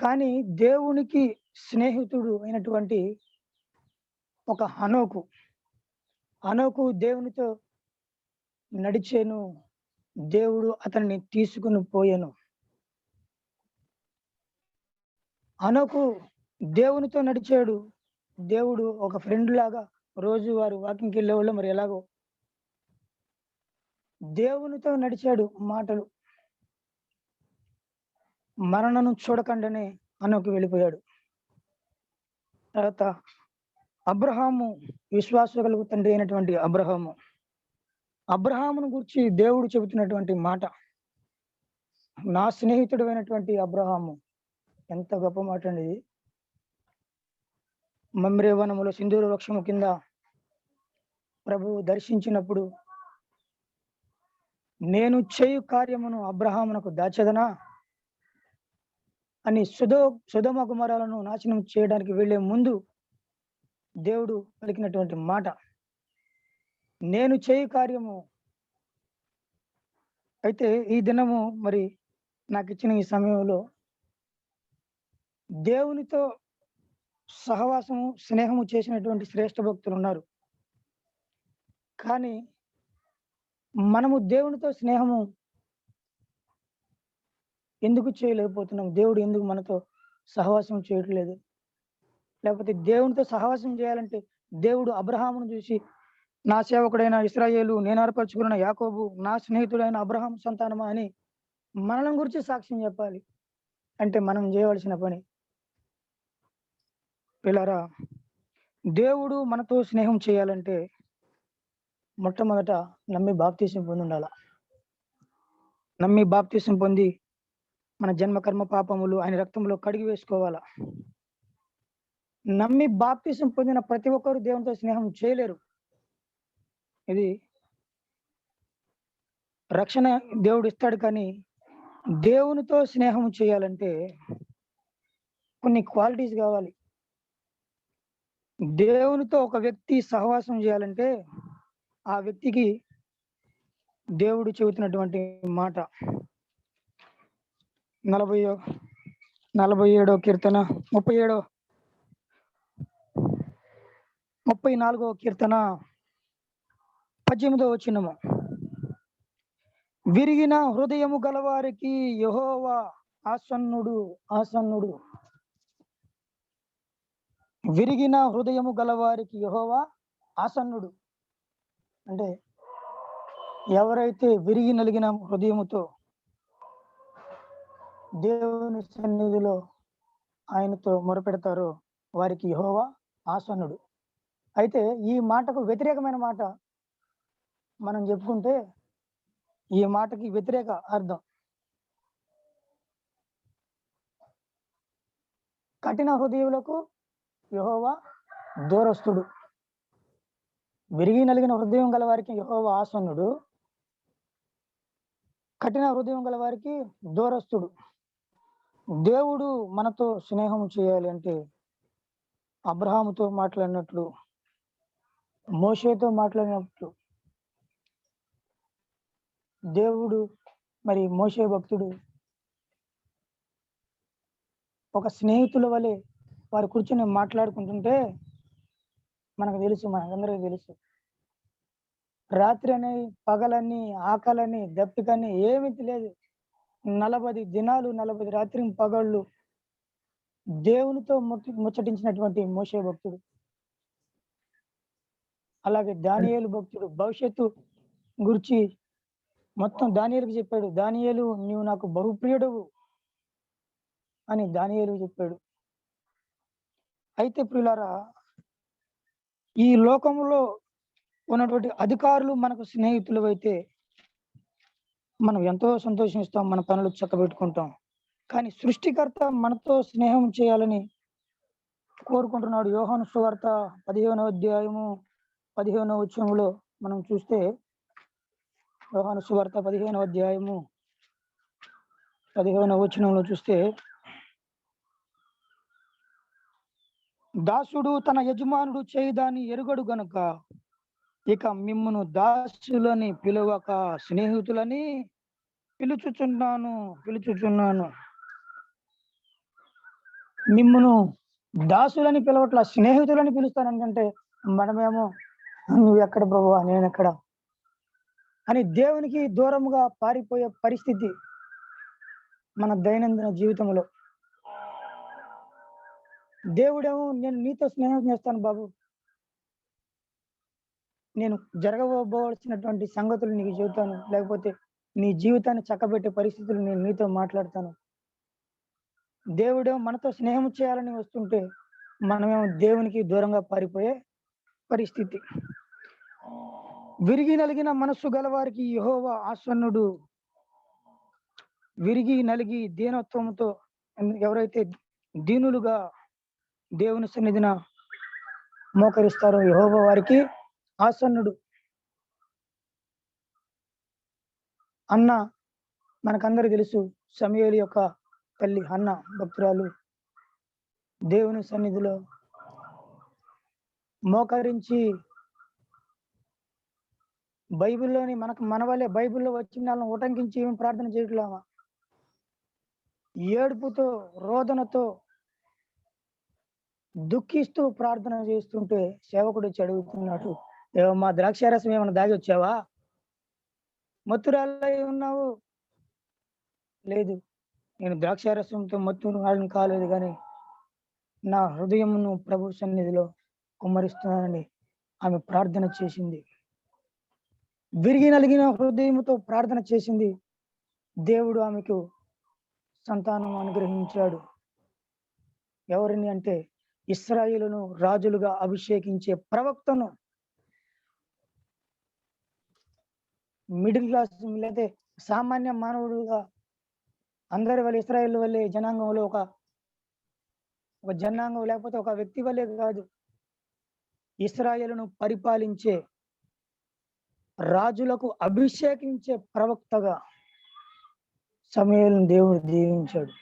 కానీ దేవునికి స్నేహితుడు అయినటువంటి ఒక హనోకు దేవునితో నడిచేను, దేవుడు అతన్ని తీసుకుని పోయాను. హనోకు దేవునితో నడిచాడు. దేవుడు ఒక ఫ్రెండ్ లాగా రోజు వారు వాకింగ్కి వెళ్ళేవాళ్ళు. మరి ఎలాగో దేవునితో నడిచాడు. మాటలు మరణను చూడకుండానే హనోకు వెళ్ళిపోయాడు. తర్వాత అబ్రహాము, విశ్వాసగల తండ్రి అయినటువంటి అబ్రహామును గురించి దేవుడు చెబుతున్నటువంటి మాట, నా స్నేహితుడు అయినటువంటి అబ్రహాము. ఎంత గొప్ప మాట అండి ఇది. మమ్రే వనములో సింధూర వృక్షము కింద ప్రభువు దర్శించినప్పుడు, నేను చేయు కార్యమును అబ్రహామునకు దాచెదనా అని సొదొమ గుమరాలను నాశనం చేయడానికి వెళ్లే ముందు దేవుడు పలికినటువంటి మాట, నేను చేయు కార్యము. అయితే ఈ దినము మరి నాకు ఇచ్చిన ఈ సమయంలో దేవునితో సహవాసము, స్నేహము చేసినటువంటి శ్రేష్ఠ భక్తులు ఉన్నారు. కానీ మనము దేవునితో స్నేహము ఎందుకు చేయలేకపోతున్నాం? దేవుడు ఎందుకు మనతో సహవాసం చేయట్లేదు? లేకపోతే దేవునితో సహవాసం చేయాలంటే దేవుడు అబ్రహామును చూసి, నా సేవకుడైన ఇశ్రాయేలు, నేను ఏర్పరచుకున్న యాకోబు, నా స్నేహితుడైన అబ్రహాం సంతానమా అని మనల్ని గురించి సాక్ష్యం చెప్పాలి. అంటే మనం చేయవలసిన పని, పిల్లరా, దేవుడు మనతో స్నేహం చేయాలంటే మొట్టమొదట నమ్మి బాప్తీసం పొంది ఉండాల. నమ్మి బాప్తీసం పొంది మన జన్మ కర్మ పాపములు ఆయన రక్తంలో కడిగి వేసుకోవాలా. నమ్మి బాప్తీసం పొందిన ప్రతి ఒక్కరు దేవునితో స్నేహం చేయలేరు. ఇది రక్షణ దేవుడు ఇస్తాడు, కానీ దేవునితో స్నేహం చేయాలంటే కొన్ని క్వాలిటీస్ కావాలి. దేవునితో ఒక వ్యక్తి సహవాసం చేయాలంటే ఆ వ్యక్తికి దేవుడు చెబుతున్నటువంటి మాట 47వ కీర్తన 34వ కీర్తన 18వ వచనము, విరిగిన హృదయము గలవారికి యెహోవా ఆసన్నుడు. విరిగిన హృదయము గలవారికి యెహోవా ఆసన్నుడు. అంటే ఎవరైతే విరిగి నలిగిన హృదయముతో దేవుని సన్నిధిలో ఆయనతో మొరపెడతారో వారికి యెహోవా ఆసన్నుడు. అయితే ఈ మాటకు వ్యతిరేకమైన మాట మనం చెప్పుకుంటే, ఈ మాటకి వ్యతిరేక అర్థం, కఠిన హృదయులకు యెహోవా దూరస్తుడు. విరిగి నలిగిన హృదయం గల వారికి యెహోవా ఆసన్నుడు, కఠిన హృదయం గల వారికి దూరస్తుడు. దేవుడు మనతో స్నేహం చేయాలి అంటే అబ్రహాముతో మాట్లాడినట్లు, మోషేతో మాట్లాడినట్లు, దేవుడు మరి మోషే భక్తుడు ఒక స్నేహితుల వలె వారు కూర్చొని మాట్లాడుకుంటుంటే మనకు తెలుసు, మనకందరికీ తెలుసు, రాత్రి అని పగలని ఆకలని దప్పికని ఏమీ లేదు. 40 దినాలు 40 రాత్రి పగళ్ళు దేవునితో ముచ్చటించినటువంటి మోషే భక్తుడు. అలాగే దానియేలు భక్తుడు భవిష్యత్తు గురించి మొత్తం దానియేలుకు చెప్పాడు. దానియేలు, నీవు నాకు బహుప్రియుడవు అని దానియేలు చెప్పాడు. అయితే ప్రియులారా, ఈ లోకంలో ఉన్నటువంటి అధికారులు మనకు స్నేహితులు అయితే మనం ఎంతో సంతోషిస్తాం, మన పనులు చక్కబెట్టుకుంటాం. కానీ సృష్టికర్త మనతో స్నేహం చేయాలని కోరుకుంటున్నాడు. యోహాను సువార్త 15వ అధ్యాయము 15వ వచనంలో మనం చూస్తే యోహాను సువార్త 15వ అధ్యాయము 15వ వచనంలో చూస్తే, దాసుడు తన యజమానుడు చేయదాన్ని ఎరుగడు గనుక ఇక మిమ్మును దాసులని పిలువక స్నేహితులని పిలుచుచున్నాను. మిమ్మును దాసులని పిలవట్ల, స్నేహితులని పిలుస్తానంటే మనమేమో నువ్వు ఎక్కడ ప్రభువా, నేను ఎక్కడ అని దేవునికి దూరముగా పారిపోయే పరిస్థితి మన దైనందిన జీవితంలో. దేవుడేమో నేను నీతో స్నేహం చేస్తాను బాబు, నేను జరగబోవలసినటువంటి సంగతులు నీకు చెబుతాను, లేకపోతే నీ జీవితాన్ని చక్కబెట్టే పరిస్థితులు నేను నీతో మాట్లాడతాను. దేవుడేమో మనతో స్నేహం చేయాలని వస్తుంటే మనమేమో దేవునికి దూరంగా పారిపోయే పరిస్థితి. విరిగి నలిగిన మనస్సు గలవారికి యెహోవా ఆసన్నుడు. విరిగి నలిగి దీనత్వంతో ఎవరైతే దీనులుగా దేవుని సన్నిధిన మోకరిస్తారో యెహోవా వారికి ఆసన్నుడు. అన్న మనకందరూ తెలుసు, సమూయేలు యొక్క తల్లి హన్న భక్తురాలు దేవుని సన్నిధిలో మోకరించి బైబిల్లోని మన వల్లే బైబిల్లో వచ్చిన వాళ్ళని ఉటంకించి ఏమి ప్రార్థన చేయట్లేమా, ఏడుపుతో రోదనతో దుఃఖిస్తూ ప్రార్థన చేస్తుంటే సేవకుడు వచ్చి అడుగుతున్నాడు, మా ద్రాక్షారసం ఏమైనా దాగి వచ్చావా, మత్తురాలై ఉన్నావు? లేదు, నేను ద్రాక్షారసంతో మత్తురాలను కాలేదు, కానీ నా హృదయమును ప్రభు సన్నిధిలో కుమ్మరిస్తున్నానని ఆమె ప్రార్థన చేసింది. విరిగి నలిగిన హృదయముతో ప్రార్థన చేసింది. దేవుడు ఆమెకు సంతానం అనుగ్రహించాడు. ఎవరిని అంటే ఇశ్రాయేలును రాజులుగా అభిషేకించే ప్రవక్తను. మిడిల్ క్లాస్ లేదా సామాన్య మానవుడుగా అందరి వల్ల ఇశ్రాయేలు వల్లే జనాంగంలో ఒక జనాంగం లేకపోతే ఒక వ్యక్తి వల్లే కాదు, ఇశ్రాయేలును పరిపాలించే రాజులకు అభిషేకించే ప్రవక్తగా సమూయేలును దేవుడు దీవించాడు.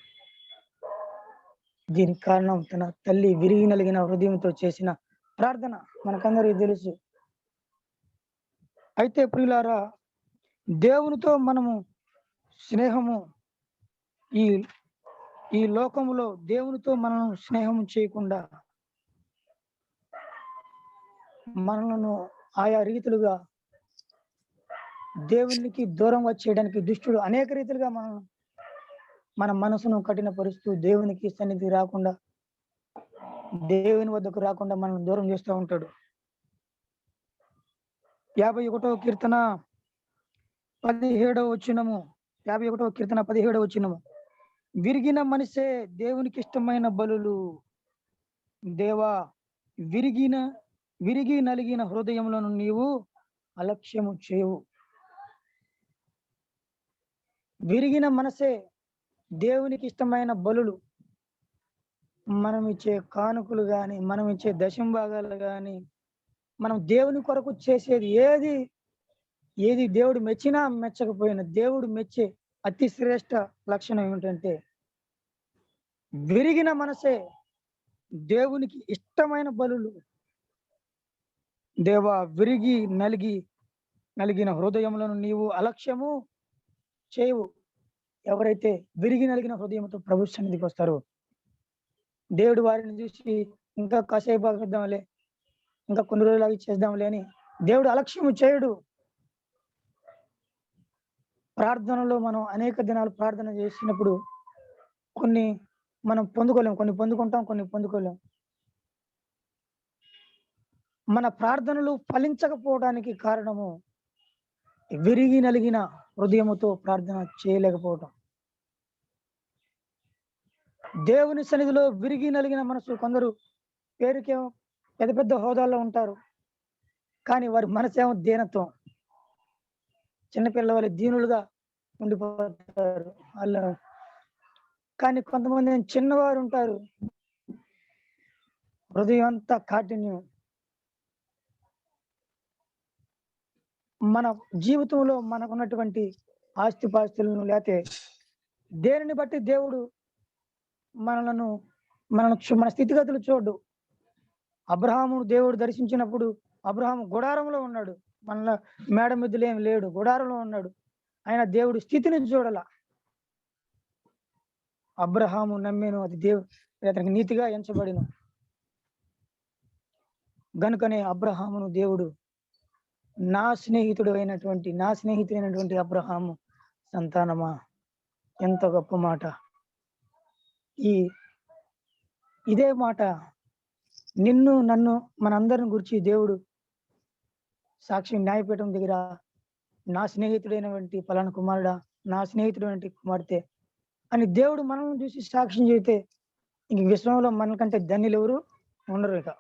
దీనికి కారణం తన తల్లి విరిగి నలిగిన హృదయంతో చేసిన ప్రార్థన మనకందరికీ తెలుసు. అయితే ప్రియులారా, దేవునితో మనము స్నేహము ఈ లోకములో దేవునితో మనం స్నేహం చేయకుండా మనలను ఆయా రీతులుగా దేవునికి దూరంగా చేయడానికి దుష్టుడు అనేక రీతిలుగా మన మనసును కఠినపరుస్తూ దేవునికి సన్నిధి రాకుండా, దేవుని వద్దకు రాకుండా మనం దూరం చేస్తూ ఉంటాడు. 51వ కీర్తన 17వ వచనము, 51వ కీర్తన 17వ వచనము, విరిగిన మనసే దేవునికి ఇష్టమైన బలులు. దేవా, విరిగి నలిగిన హృదయములను నీవు అలక్ష్యము చేయవు. విరిగిన మనసే దేవునికి ఇష్టమైన బలులు. మనం ఇచ్చే కానుకలు కానీ, మనం ఇచ్చే దశంభాగాలు కానీ, మనం దేవుని కొరకు చేసేది ఏది దేవుడు మెచ్చినా మెచ్చకపోయినా దేవుడు మెచ్చే అతి శ్రేష్ట లక్షణం ఏమిటంటే విరిగిన మనసే దేవునికి ఇష్టమైన బలులు. దేవా, విరిగి నలిగిన హృదయములను నీవు అలక్ష్యము చేయవు. ఎవరైతే విరిగి నలిగిన హృదయంతో ప్రభు సన్నిధికి వస్తారో దేవుడు వారిని చూసి ఇంకా కాసేపు ఆగిద్దాంలే, ఇంకా కొన్ని రోజులు చేద్దాంలే అని దేవుడు అలక్ష్యము చేయడు. ప్రార్థనలో మనం అనేక దినాలు ప్రార్థన చేసినప్పుడు కొన్ని మనం పొందుకోలేం, కొన్ని పొందుకుంటాం, కొన్ని పొందుకోలేం. మన ప్రార్థనలు ఫలించకపోవడానికి కారణము విరిగి నలిగిన హృదయముతో ప్రార్థన చేయలేకపోవటం. దేవుని సన్నిధిలో విరిగి నలిగిన మనసు, కొందరు పేరుకేమో పెద్ద పెద్ద హోదాల్లో ఉంటారు, కానీ వారి మనసేమో దీనత్వం, చిన్నపిల్లల దీనులుగా ఉండిపోతారు వాళ్ళ. కానీ కొంతమంది చిన్నవారు ఉంటారు, హృదయం అంతా కాఠిన్యం. మన జీవితంలో మనకున్నటువంటి ఆస్తిపాస్తులను లేకపోతే దేనిని బట్టి దేవుడు మనలను మన స్థితిగతులు చూడు. అబ్రహాము దేవుడు దర్శించినప్పుడు అబ్రహాము గుడారంలో ఉన్నాడు, మన మేడ మిద్దులు ఏమి లేడు, గుడారంలో ఉన్నాడు. ఆయన దేవుడు స్థితిని చూడాల. అబ్రహాము నమ్మేను, అది అతనికి నీతిగా ఎంచబడిన. గనుకనే అబ్రహామును దేవుడు నా స్నేహితుడైనటువంటి అబ్రహాము సంతానమా, ఎంత గొప్ప మాట. ఇదే మాట నిన్ను నన్ను మనందరిని గురించి దేవుడు సాక్షి న్యాయపీఠం దగ్గర నా స్నేహితుడైనటువంటి పలానా కుమారుడా, నా స్నేహితుడైనటువంటి కుమార్తె అని దేవుడు మనల్ని చూసి సాక్ష్యం చెబితే ఇంక విశ్వంలో మనకంటే ధన్యులు ఎవరు ఉండరు. ఇక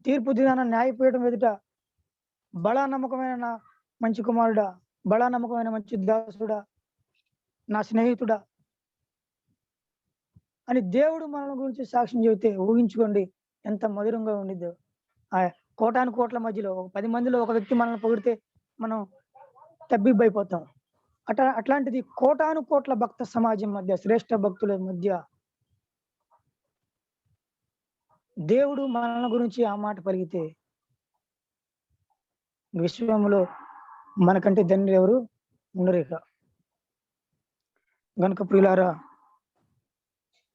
తీర్పు దినాన న్యాయపీఠం ఎదుట బడా నమ్మకమైన నా మంచి కుమారుడా, బడా నమ్మకమైన మంచి దాసుడా, నా స్నేహితుడా అని దేవుడు మనల్ని గురించి సాక్ష్యం చెబితే ఊహించుకోండి ఎంత మధురంగా ఉండిద్దో. ఆ కోటాను కోట్ల మధ్యలో 10 మందిలో ఒక వ్యక్తి మనల్ని పొగిడితే మనం తబ్బిబ్బైపోతాం. అట్లాంటిది కోటాను కోట్ల భక్త సమాజం మధ్య, శ్రేష్ఠ భక్తుల మధ్య దేవుడు మన గురించి ఆ మాట పలికితే విశ్వంలో మనకంటే ధన్యులు ఎవరు ఉండరు. గనుక ప్రియులారా,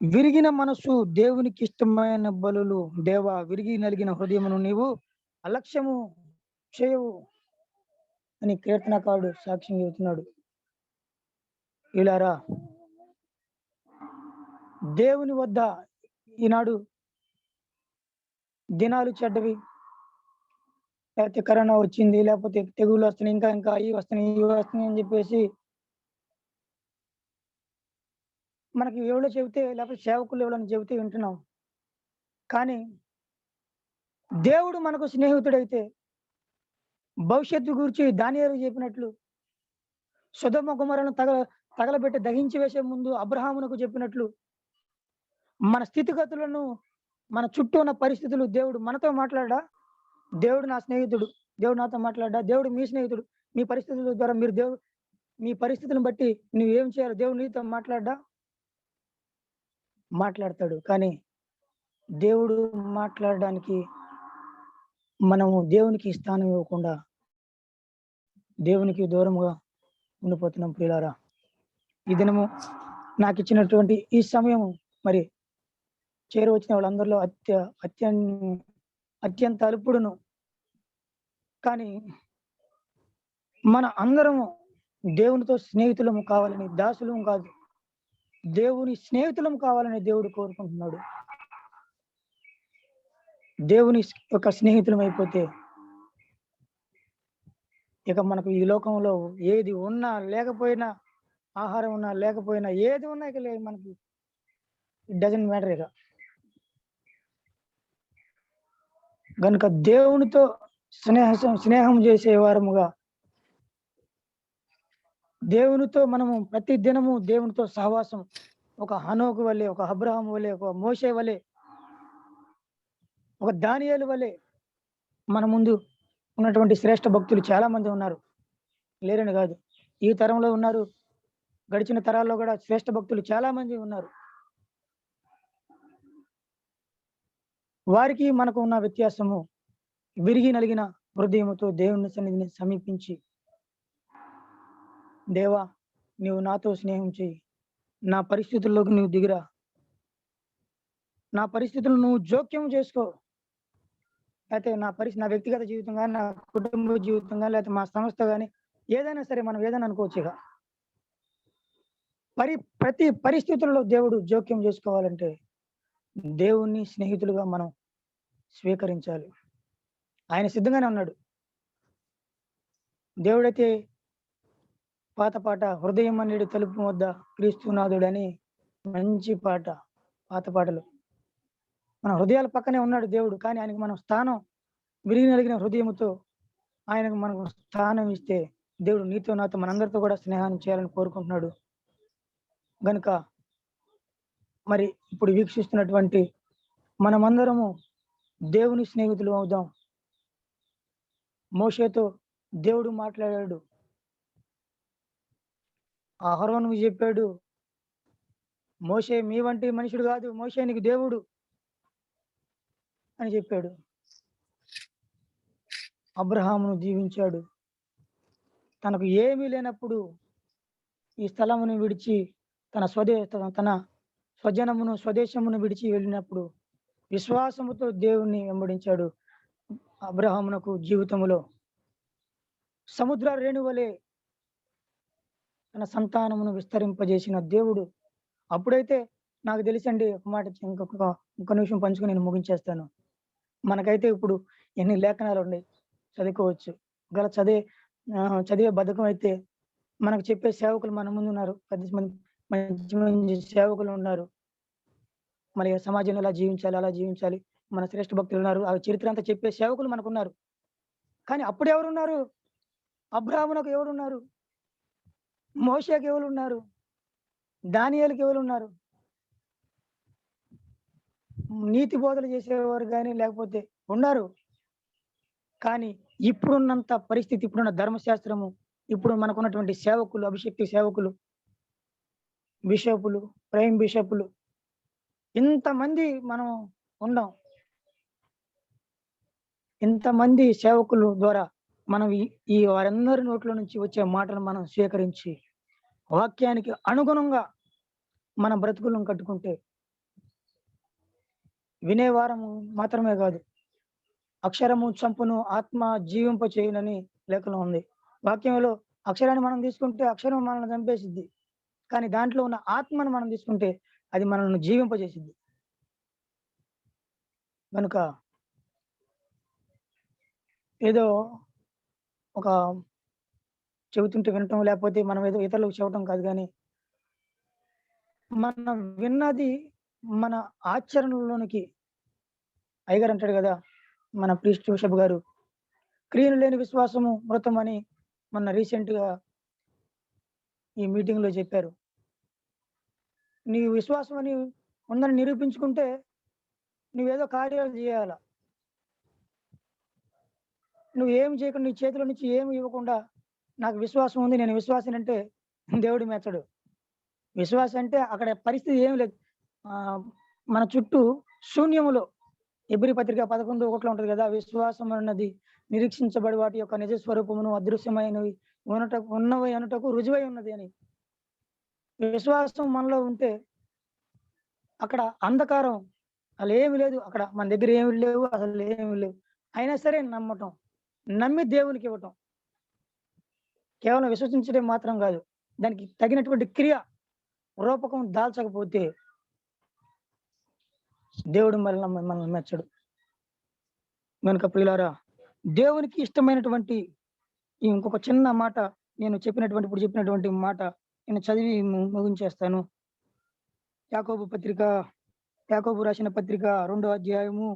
విరిగిన మనసు దేవునికి ఇష్టమైన బలులు. దేవా, విరిగి నలిగిన హృదయమును నీవు అలక్ష్యము చేయవు అని కీర్తనకారుడు సాక్ష్యం చెబుతున్నాడు. ప్రియులారా, దేవుని వద్ద ఈనాడు దినాలు చెడ్డవి, లేకపోతే కరోనా వచ్చింది, లేకపోతే తెగులు వస్తున్నాయి, ఇంకా ఇవి వస్తున్నాయి అని చెప్పేసి మనకి ఎవరో చెబితే, లేకపోతే సేవకులు ఎవరైనా చెబితే వింటున్నాం. కానీ దేవుడు మనకు స్నేహితుడైతే భవిష్యత్తు గురించి దానియేలు చెప్పినట్లు సొదొమ గొమొర్రాను తగలబెట్టి దహించి వేసే ముందు అబ్రహామునకు చెప్పినట్లు మన స్థితిగతులను, మన చుట్టూ ఉన్న పరిస్థితులు దేవుడు మనతో మాట్లాడా. దేవుడు నా స్నేహితుడు, దేవుడు నాతో మాట్లాడా. దేవుడు మీ స్నేహితుడు, మీ పరిస్థితుల ద్వారా మీ పరిస్థితులను బట్టి నువ్వు ఏం చేయాలి, దేవుడు నీతో మాట్లాడతాడు. కానీ దేవుడు మాట్లాడడానికి మనము దేవునికి స్థానం ఇవ్వకుండా దేవునికి దూరముగా ఉండిపోతున్నాం. ప్రియులారా, ఈ దినము నాకు ఇచ్చినటువంటి ఈ సమయము మరి చేరువచ్చిన వాళ్ళందరిలో అత్యంత అల్పుడును. కానీ మన అందరము దేవునితో స్నేహితులము కావాలని, దాసులము కాదు, దేవుని స్నేహితులము కావాలని దేవుడు కోరుకుంటున్నాడు. దేవుని యొక్క స్నేహితులం అయిపోతే ఇక మనకు ఈ లోకంలో ఏది ఉన్నా లేకపోయినా, ఆహారం ఉన్నా లేకపోయినా, ఏది ఉన్నా ఇక మనకి ఇట్ డజంట్ మ్యాటర్. ఇక గనుక దేవునితో స్నేహం చేసే వారముగా, దేవునితో మనము ప్రతి దినము దేవునితో సహవాసం, ఒక హనోకు వలె, ఒక అబ్రహాము వలె, ఒక మోషే వలె, ఒక దానియేలు వలె మన ముందు ఉన్నటువంటి శ్రేష్ఠ భక్తులు చాలా మంది ఉన్నారు, లేరని కాదు. ఈ తరంలో ఉన్నారు, గడిచిన తరాల్లో కూడా శ్రేష్ఠ భక్తులు చాలా మంది ఉన్నారు. వారికి మనకు ఉన్న వ్యత్యాసము విరిగి నలిగిన హృదయముతో దేవుని సన్నిధిని సమీపించి, దేవా నీవు నాతో స్నేహం చేయి, నా పరిస్థితుల్లోకి నువ్వు దిగిరా, నా పరిస్థితులను నువ్వు జోక్యం చేసుకో. లేకపోతే నా వ్యక్తిగత జీవితం కానీ, నా కుటుంబ జీవితం కానీ, లేకపోతే మా సంస్థ కానీ, ఏదైనా సరే మనం ఏదైనా అనుకోవచ్చు. ఇక ప్రతి పరిస్థితుల్లో దేవుడు జోక్యం చేసుకోవాలంటే దేవుణ్ణి స్నేహితులుగా మనం స్వీకరించాలి. ఆయన సిద్ధంగానే ఉన్నాడు. దేవుడైతే పాత పాట, హృదయం అనేది తలుపు వద్ద క్రీస్తునాథుడు అని మంచి పాట, పాత పాటలు. మన హృదయాల పక్కనే ఉన్నాడు దేవుడు. కానీ ఆయనకు మనం స్థానం, విరిగి నలిగిన హృదయముతో ఆయనకు మనకు స్థానం ఇస్తే దేవుడు నీతో నాతో మనందరితో కూడా స్నేహాన్ని చేయాలని కోరుకుంటున్నాడు. గనుక మరి ఇప్పుడు వీక్షిస్తున్నటువంటి మనమందరము దేవుని స్నేహితులు అవుదాం. మోషేతో దేవుడు మాట్లాడాడు. అహరోనుకు చెప్పాడు, మోషే మీ వంటి మనుషుడు కాదు, మోషే నీకు దేవుడు అని చెప్పాడు. అబ్రహామును దీవించాడు. తనకు ఏమీ లేనప్పుడు ఈ స్థలమును విడిచి తన స్వజనమును స్వదేశమును విడిచి వెళ్ళినప్పుడు విశ్వాసముతో దేవుణ్ణి వెంబడించాడు. అబ్రహామునకు జీవితములో సముద్ర రేణువలే తన సంతానమును విస్తరింపజేసిన దేవుడు. అప్పుడైతే నాకు తెలిసండి, ఒక మాట ఇంకొక నిమిషం పంచుకొని నేను ముగించేస్తాను. మనకైతే ఇప్పుడు ఎన్ని లేఖనాలు ఉన్నాయి, చదువుకోవచ్చు. గల చదివే బద్ధకం అయితే మనకు చెప్పే సేవకులు మన ముందు ఉన్నారు. 10 మంది మంచి మంచి సేవకులు ఉన్నారు. మరి సమాజంలో ఎలా జీవించాలి, అలా జీవించాలి, మన శ్రేష్ఠ భక్తులు ఉన్నారు. ఆ చరిత్ర అంతా చెప్పే సేవకులు మనకున్నారు. కానీ అప్పుడు ఎవరున్నారు? అబ్రాహామునకు ఎవరున్నారు? మోషేకి ఎవరున్నారు? దానియేలుకి ఎవరున్నారు? నీతి బోధలు చేసేవారు కానీ లేకపోతే ఉన్నారు. కానీ ఇప్పుడున్నంత పరిస్థితి, ఇప్పుడున్న ధర్మశాస్త్రము, ఇప్పుడు మనకున్నటువంటి సేవకులు, అభిషేక్తి సేవకులు, బిషపులు, ప్రైమ్ బిషపులు, ఇంతమంది మనం ఉన్నాం. ఇంతమంది సేవకులు ద్వారా మనం ఈ వారందరి నోట్ల నుంచి వచ్చే మాటలు మనం స్వీకరించి వాక్యానికి అనుగుణంగా మన బ్రతుకులను కట్టుకుంటే వినేవారము మాత్రమే కాదు, అక్షరము చంపును ఆత్మ జీవింప చేయునని లేఖనం ఉంది. వాక్యంలో అక్షరాన్ని మనం తీసుకుంటే అక్షరం మనల్ని చంపేసిద్ది, కానీ దాంట్లో ఉన్న ఆత్మను మనం తీసుకుంటే అది మనల్ని జీవింపజేసిద్ది. కనుక ఏదో ఒక చెబుతుంటే వినటం, లేకపోతే మనం ఏదో ఇతరులకు చెప్పడం కాదు, కానీ మనం విన్నది మన ఆచరణలోనికి. అయ్యగారు అంటాడు కదా, మన ప్రీస్ట్ బిషప్ గారు, క్రియలు లేని విశ్వాసము మృతం అని మొన్న రీసెంట్గా ఈ మీటింగ్లో చెప్పారు. నీ విశ్వాసం అని ఉందని నిరూపించుకుంటే నువ్వేదో కార్యాలు చేయాల. నువ్వు ఏం చేయకుండా, నీ చేతిలో నుంచి ఏమి ఇవ్వకుండా నాకు విశ్వాసం ఉంది, నేను విశ్వాసం అంటే దేవుడు మెచ్చడు. విశ్వాసం అంటే అక్కడ పరిస్థితి ఏమి లేదు, మన చుట్టూ శూన్యములో. ఎబ్రీ పత్రిక 11:1 ఉంటుంది కదా, విశ్వాసం అన్నది నిరీక్షించబడి వాటి యొక్క నిజ స్వరూపమును అదృశ్యమైనవి ఉన్నవి అనుటకు రుజువై ఉన్నది అని. విశ్వాసం మనలో ఉంటే అక్కడ అంధకారం అసలు ఏమి లేదు, అక్కడ మన దగ్గర ఏమి లేవు, అసలు ఏమి లేవు. అయినా సరే నమ్మటం, నమ్మి దేవునికి ఇవ్వటం. కేవలం విశ్వసించడం మాత్రం కాదు, దానికి తగినటువంటి క్రియ రూపకం దాల్చకపోతే దేవుడు మనల్ని మెచ్చడు. కనుక ప్రియులారా, దేవునికి ఇష్టమైనటువంటి ఇంకొక చిన్న మాట ఇప్పుడు చెప్పినటువంటి మాట నేను చదివి ముగించేస్తాను. యాకోబు రాసిన పత్రిక 2వ అధ్యాయము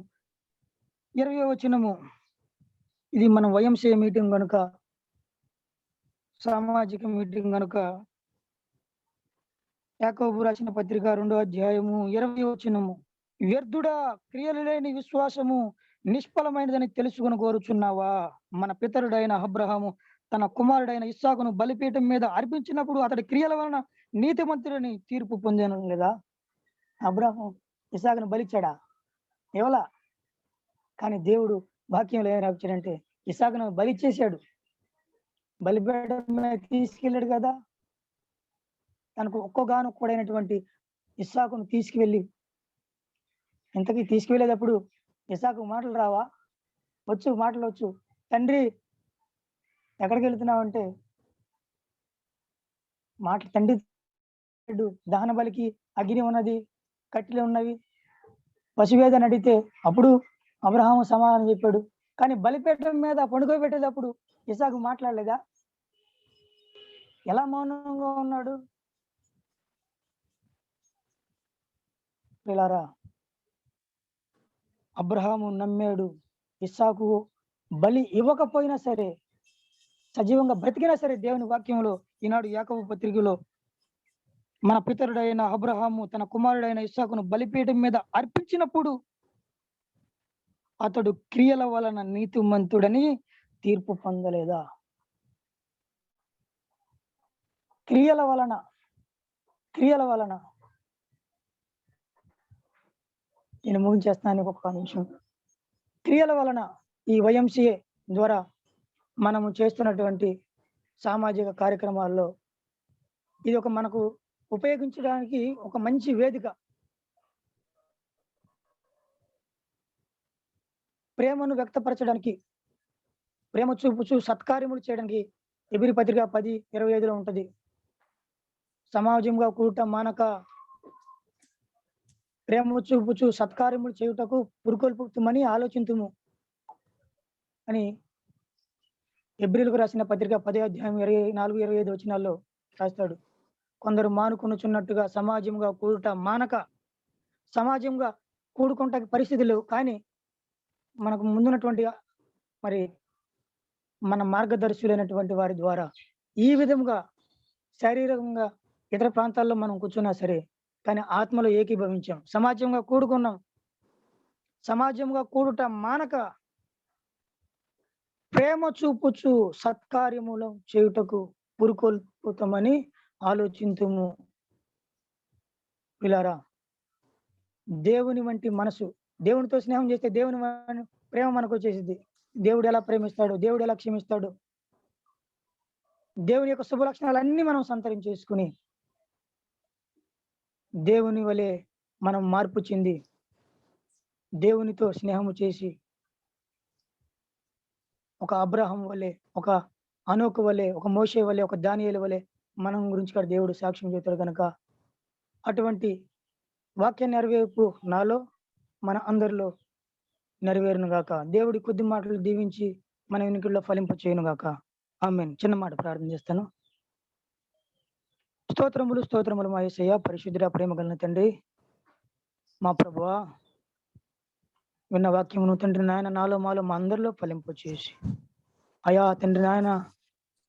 20వ వచనము. ఇది మన వైఎంసీఏ మీటింగ్ కనుక, సామాజిక మీటింగ్ కనుక, యాకోబు రాసిన పత్రిక 2వ అధ్యాయము 20వ వచనము. వ్యర్థుడా, క్రియలు లేని విశ్వాసము నిష్ఫలమైనదని తెలుసుకుని కోరుచున్నావా? మన పితరుడైన అబ్రహాము తన కుమారుడైన ఇస్సాకును బలిపీఠం మీద అర్పించినప్పుడు అతడి క్రియల వలన నీతిమంతుడని తీర్పు పొందాను లేదా? అబ్రహాము ఇస్సాకును బలిచ్చాడా? ఎవలా? కానీ దేవుడు వాక్యంలో ఏం రాపించాడంటే ఇస్సాకును బలిచ్చేశాడు. బలిపీఠం మీద తీసుకెళ్ళాడు కదా, తనకు ఒక్కగానొక్కడైనటువంటి ఇస్సాకును తీసుకువెళ్ళి, ఇంతకీ తీసుకువెళ్ళేటప్పుడు ఇస్సాకు మాటలు రావా? మాటలు వచ్చు. తండ్రి ఎక్కడికి వెళ్తున్నావు అంటే, తండ్రి దహన బలికి అగ్ని ఉన్నది, కట్టెలు ఉన్నవి, పశువేదని అడిగితే అప్పుడు అబ్రహాము సమాధానం చెప్పాడు. కానీ బలిపీఠం మీద పండుకోబెట్టేటప్పుడు ఇస్సాకు మాట్లాడలేదా? ఎలా మౌనంగా ఉన్నాడు? పిల్లారా, అబ్రహాము నమ్మాడు. ఇస్సాకు బలి ఇవ్వకపోయినా సరే, సజీవంగా బ్రతికినా సరే, దేవుని వాక్యంలో ఈనాడు యాకోబు పత్రికలో మన పితరుడైన అబ్రహాము తన కుమారుడైన ఇస్సాకును బలిపీఠం మీద అర్పించినప్పుడు అతడు క్రియల వలన నీతిమంతుడని తీర్పు పొందలేదా? క్రియల వలన నేను ముగించేస్తాను ఒక్క నిమిషం. క్రియల వలన ఈ YMCA ద్వారా మనము చేస్తున్నటువంటి సామాజిక కార్యక్రమాల్లో ఇది ఒక మనకు ఉపయోగించడానికి ఒక మంచి వేదిక. ప్రేమను వ్యక్తపరచడానికి, ప్రేమ చూపుచు సత్కార్యములు చేయడానికి ఎబిరి పత్రిక 10:25 ఉంటది. సమాజంగా కూడట మానక ప్రేమ చూపుచు సత్కార్యములు చేయుటకు పురుకొల్పుమని ఆలోచింతుము అని ఎబ్రిలకు రాసిన పత్రిక 10:24-25 వచనాల్లో రాస్తాడు. కొందరు మానుకొనుచున్నట్టుగా సమాజంగా కూడుట మానక, సమాజంగా కూడుకుంట పరిస్థితి లేవు. కానీ మనకు ముందున్నటువంటి మరి మన మార్గదర్శులైనటువంటి వారి ద్వారా ఈ విధంగా శారీరకంగా ఇతర ప్రాంతాల్లో మనం కూర్చున్నా సరే, కానీ ఆత్మలో ఏకీభవించాం. సమాజంగా కూడుకున్నాం. సమాజంగా కూడుట మానక ప్రేమ చూపుచు సత్కార్యములు చేయుటకు పురుకొల్పుతామని ఆలోచింతుము. పిల్లారా, దేవుని వంటి మనసు, దేవునితో స్నేహం చేస్తే దేవుని ప్రేమ మనకు వచ్చేసింది. దేవుడు ఎలా ప్రేమిస్తాడు, దేవుడు ఎలా క్షమిస్తాడు, దేవుని యొక్క శుభ లక్షణాలన్నీ మనం సంతరించేసుకుని దేవుని వలె మనం మార్పు చెంది దేవునితో స్నేహము చేసి ఒక అబ్రహాం వలె, ఒక అనోకు వలె, ఒక మోషే వలె, ఒక దానియేలు వలె మనం గురించి కూడా దేవుడు సాక్ష్యం చెప్తాడు. కనుక అటువంటి వాక్య నెరవేర్పు నాలో మన అందరిలో నెరవేరును గాక. దేవుడి కొద్ది మాటలు దీవించి మన వెనుకల్లో ఫలింప చేయను గాక. ఆమేన్. చిన్న మాట ప్రార్థన చేస్తాను. స్తోత్రములు మా యేసయ్య, పరిశుద్ధుడ, ప్రేమ కలిగిన తండ్రి, మా ప్రభువా, విన్న వాక్యమును తండ్రి నాయన నాలో మాలో మా అందరిలో ఫలింపు చేసి అయా తండ్రి నాయన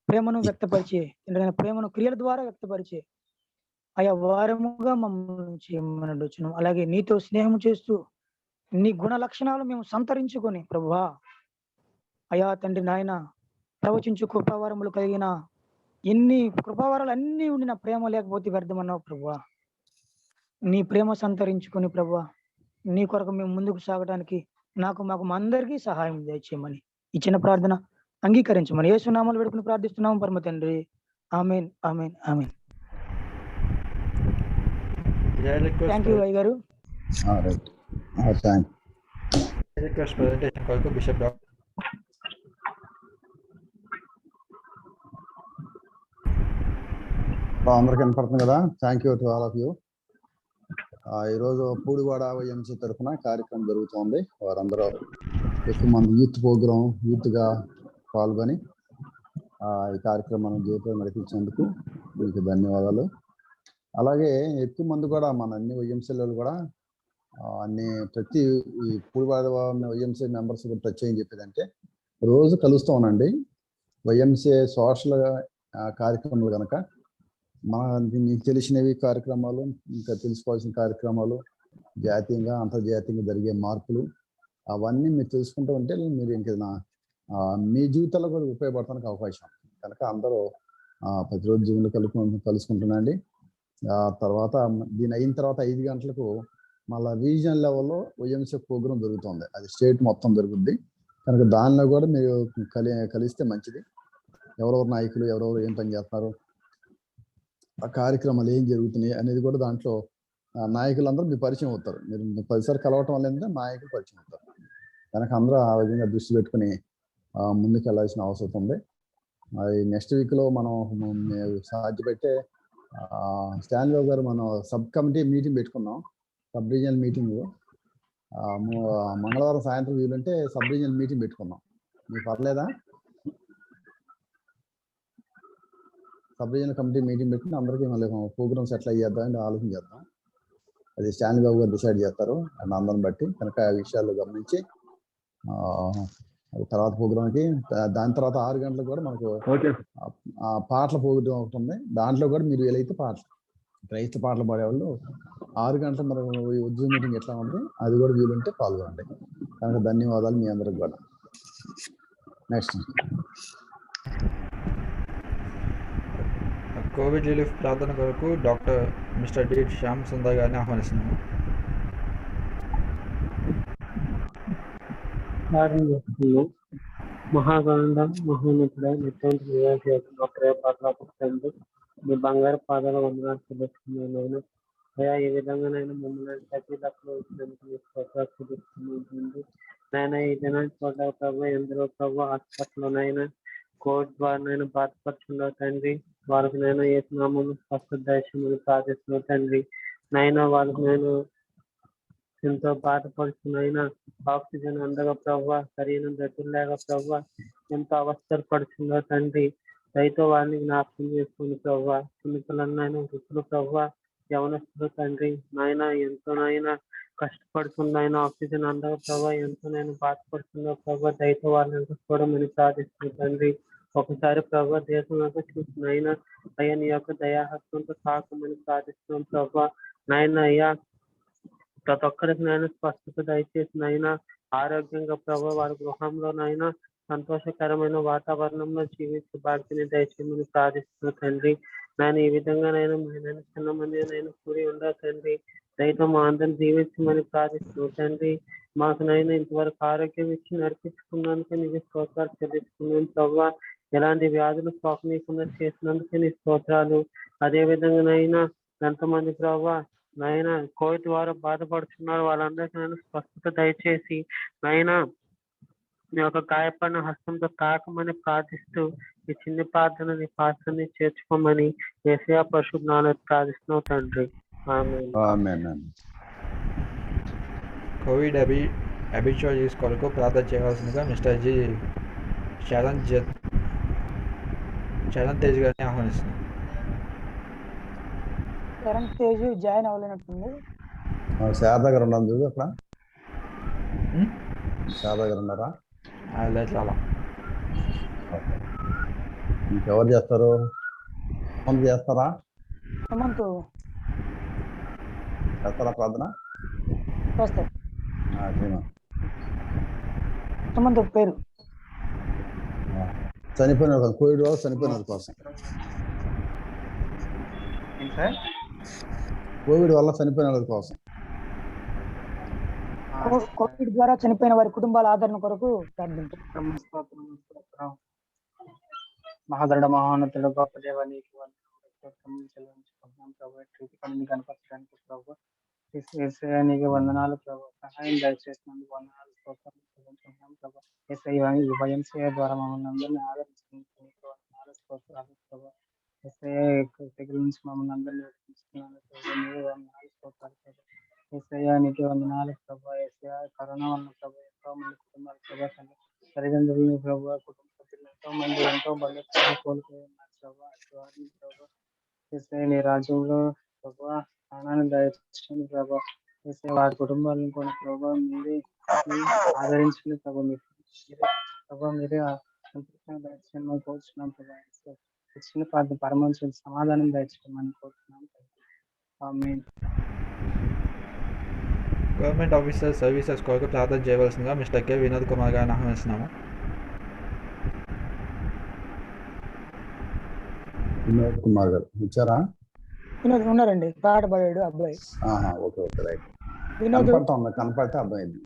ప్రేమను వ్యక్తపరిచే, తండ్రి నాయన ప్రేమను క్రియల ద్వారా వ్యక్తపరిచే అయా వారముగా మమ్మల్ని చేయమనొచ్చును. అలాగే నీతో స్నేహం చేస్తూ నీ గుణ లక్షణాలు మేము సంతరించుకొని ప్రభువా అయా తండ్రి నాయన ప్రవచించు కృపావరములు కలిగిన ఎన్ని కృపావరాలు అన్నీ ఉండిన ప్రేమ లేకపోతే వ్యర్థమన్నావు ప్రభువా. నీ ప్రేమ సంతరించుకొని ప్రభువా నీ కొరకు మేము ముందుకు సాగడానికి మాకు మా అందరికీ సహాయం దయచేయమని ఇచ్చిన ప్రార్థన అంగీకరించమని యేసు నామములో వేడుకుని ప్రార్థిస్తున్నాము పరమ తండ్రి. ఆమేన్, ఆమేన్, ఆమేన్. థ్యాంక్ యూ అయ్య గారు. రిక్వెస్ట్ ప్రెజెంటేషన్ కొరకు బిషప్ అందరికీ వినపడుతుంది కదా. Thank you to all of you. ఈరోజు పూడివాడ YMC తరఫున కార్యక్రమం జరుగుతోంది. వారందరూ ఎక్కువ మంది యూత్గా పాల్గొని ఈ కార్యక్రమాన్ని జీవితం నడిపించేందుకు మీకు ధన్యవాదాలు. అలాగే ఎక్కువ మంది కూడా మన అన్ని YMCలో కూడా ప్రతి ఈ పూడివాడ YMC మెంబర్స్ కూడా ప్రత్యేకం చెప్పేదంటే రోజు కలుస్తూ ఉండండి. YMCA సోషల్ కార్యక్రమాలు కనుక మీకు తెలిసినవి కార్యక్రమాలు, ఇంకా తెలుసుకోవాల్సిన కార్యక్రమాలు, జాతీయంగా అంతర్జాతీయంగా జరిగే మార్పులు అవన్నీ మీరు తెలుసుకుంటూ ఉంటే మీరు ఇంకేదైనా మీ జీవితాల్లో కూడా ఉపయోగపడటానికి అవకాశం. కనుక అందరూ ప్రతిరోజు జీవనంలో కలుసుకుంటున్నాండి. తర్వాత దీని అయిన తర్వాత 5 గంటలకు మళ్ళీ రీజియనల్ లెవెల్లో YMCA ప్రోగ్రాం జరుగుతుంది. అది స్టేట్ మొత్తం జరుగుద్ది. కనుక దానిలో కూడా మీరు కలిస్తే మంచిది. ఎవరెవరు నాయకులు, ఎవరెవరు ఏం పని చేస్తున్నారు, ఆ కార్యక్రమాలు ఏం జరుగుతున్నాయి అనేది కూడా దాంట్లో నాయకులందరూ మీ పరిచయం అవుతారు. మీరు 10 కలవటం వల్ల ఏంటంటే నాయకులు పరిచయం అవుతారు. కనుక అందరూ ఆ విధంగా దృష్టి పెట్టుకుని ముందుకు వెళ్ళాల్సిన అవసరం ఉంది. అది నెక్స్ట్ వీక్లో మనం సాధ్యపెట్టే స్టాన్లీ బాబు గారు మనం సబ్ కమిటీ మీటింగ్ పెట్టుకున్నాం. సబ్ రీజియనల్ మీటింగ్ మంగళవారం సాయంత్రం వీలుంటే సబ్ రీజియనల్ మీటింగ్ పెట్టుకున్నాం. మీకు పర్లేదా? సబ్ రీజియనల్ కమిటీ మీటింగ్ పెట్టుకుని అందరికీ మళ్ళీ ప్రోగ్రామ్స్ ఎట్లా చేద్దాం అని ఆలోచన చేద్దాం. అది స్టాన్లీ బాబు గారు డిసైడ్ చేస్తారు అండ్ అందరిని బట్టి. కనుక ఆ విషయాలు గమనించి తర్వాత ప్రోగ్రామ్కి దాని తర్వాత 6 గంటలకు కూడా మనకు పాటల ప్రోగ్రాం ఒకటి ఉంది. దాంట్లో కూడా మీరు వీలైతే క్రైస్త పాటలు పాడేవాళ్ళు 6 గంటల మనకు ఉద్యోగ మీటింగ్ ఎట్లా ఉంది అది కూడా వీలుంటే పాల్గొనండి. కనుక ధన్యవాదాలు మీ అందరికి కూడా. నెక్స్ట్ కోవిడ్ రిలీఫ్ ప్రార్థన కొరకు doctor mister D Shyam Sundar గారిని ఆహ్వానిస్తున్నాము. మహాగండ మహోన్నతుడ నిత్యంత డాక్టర్ పాత్ర మీ బంగారు పాదాల వందనాలు చెల్లిస్తున్నాను. అయ్యా ఏ విధంగానైనా మమ్మల్ని ప్రతి లక్షలో చూపిస్తుంది నాయన. ఈ దినాన్ని చూడ ప్రభు ఎందరో ప్రభు హాస్పిటల్లోనైనా కోవిడ్ ద్వారానైనా బాధపడుతున్నారు తండ్రి. వాళ్ళకి నేను ఏ నామము స్వస్థ దర్శనములు సాధిస్తున్నావు తండ్రి. నైనా వాళ్ళకి నేను ఎంతో బాధపడుతున్నాయినా ఆక్సిజన్ అందగా ప్రభావ సరైన గతులు లేక ప్రభావ ఎంతో అవస్థలు పడుతుందో తండ్రి. రైతు వారిని జ్ఞాపకం చేసుకుని ప్రభావ చిన్నపిల్లలైనా వృద్ధులు ప్రభావ యవనస్తులు తండ్రి. నాయన ఎంతో నాయన కష్టపడుతున్నాయినా ఆక్సిజన్ అందగా ప్రభావ ఎంతో నేను బాధపడుతుందో ప్రభావ రైతు వారిని చూడమని ప్రార్థిస్తుంది తండ్రి. ఒకసారి ప్రభావ దేశం చూసినైనా అయ్యా నీ యొక్క దయాహస్తంతో తాకమని ప్రార్థిస్తున్నాం ప్రభావ. నాయన అయ్యా ప్రతి ఒక్కరికి నాయన స్వస్థత దయచేసినైనా ఆరోగ్యంగా ప్రభావ వారి గృహంలోనైనా సంతోషకరమైన వాతావరణంలో జీవించే భాగ్యాన్ని దయచేయమని ప్రార్థిస్తున్న తండ్రి. నేను ఈ విధంగానైనా నేను చిన్న మంది నైనా కూడి ఉండా తండ్రి. రైతు మా అందరిని జీవించమని ప్రార్థిస్తున్నావు తండ్రి. మాకు నైనా ఇంతవరకు ఆరోగ్యం ఇచ్చి నడిపించుకున్నందుకు నీకు స్తోత్రాలు చెల్లిస్తున్నాను ప్రభావ. ఎలాంటి వ్యాధులు సోకనీయకుండా చేసినందుకు నీ స్తోత్రాలు. అదే విధంగానైనా ఎంతమంది ప్రభావ నాయన కోవిడ్ ద్వారా బాధపడుతున్నారు వాళ్ళందరికీ నేను స్వస్థత దయచేసి నాయన నీ యొక్క గాయపడిన హస్తంతో తాకమని ప్రార్థిస్తూ ఈ చిన్న ప్రార్థన నీ పాత్రని చేర్చుకోమని యేసయ్య పరిశుద్ధ నామములో ప్రార్థిస్తున్నావు తండ్రి. ఆమేన్. కోవిడ్ అబిచువల్ కొరకు ప్రార్థన చేయవలసిందిగా మిస్టర్ జి చరణ్ తేజ్ గారిని ఆహ్వానిస్తున్నాం. చరణ్ తేజ్ జాయిన్ అవ్వలేనట్టుంది. శారద గారు ఉన్నాను చూడు అక్కడ. శారద గారు ఉన్నారా? చాలా ఇంకెవరు చేస్తారు? చేస్తారా? హేమంత్ చేస్తారా ప్రార్థన? హేమంత్ పేరు చనిపోయిన కోవిడ్ వల్ల చనిపోయిన కోసం, కోవిడ్ వల్ల చనిపోయిన వాళ్ళ కోసం, కోవిడ్ ద్వారా చనిపోయిన వారి కుటుంబాల ఆదరణ కొరకు ప్రార్థించారు. మహాదరుడ మహోన్నతుడు గొప్ప దేవానికి కనపరచడానికి ప్రభు నీకు వందనాలు ప్రభు. సహాయం దయచేసినందుకు వందనాలు స్తోత్రాలు ప్రభు. వైఎంసీఐ ద్వారా మమ్మల్ని అందరినీ ఆదరిస్తున్నందుకు వందనాలు స్తోత్రాలు ప్రభు. తెగుల నుంచి మమ్మల్ని అందరినీ నడిపిస్తున్నాను వందనాలు స్తోత్రాలు ప్రభు. ఏసయ్యానికి వందనాలు ప్రభు. ఏసయ్య కరోనా వల్ల ప్రభు ఎంతో మంది కుటుంబాలు ప్రభు తల్లిదండ్రులని ప్రభు కుటుంబ సభ్యులు ఎంతో మంది కోల్పోయి ఉన్నారు ప్రభు. ఏసయ్య నీ రాజ్యంలో ప్రభు ప్రాణాన్ని దయచేయండి ప్రభు. ఏసయ్య వారి కుటుంబాలను కూడా ప్రభు మీరే ఆదరించండి ప్రభు. మీరే దయచేయమని కోరుచున్నాం ప్రభు. ఇచ్చిన ప్రార్థన పరమంశం సమాధానం దయచేయమని కోరుచున్నాం. ఆమేన్. గవర్నమెంట్ ఆఫీసర్ సర్వీసెస్ కొరకు ప్రార్థన చేయవలసిందిగా మిస్టర్ కె వినోద్ కుమార్ గారిని ఆహ్వానిస్తున్నాము. వినోద్ కుమార్ గారు వచ్చారా? వినోద్ ఉన్నారండి, పాట పాడాడు అబ్బాయి. Okay right. వినోద్ కనపడితే అర్థమైంది.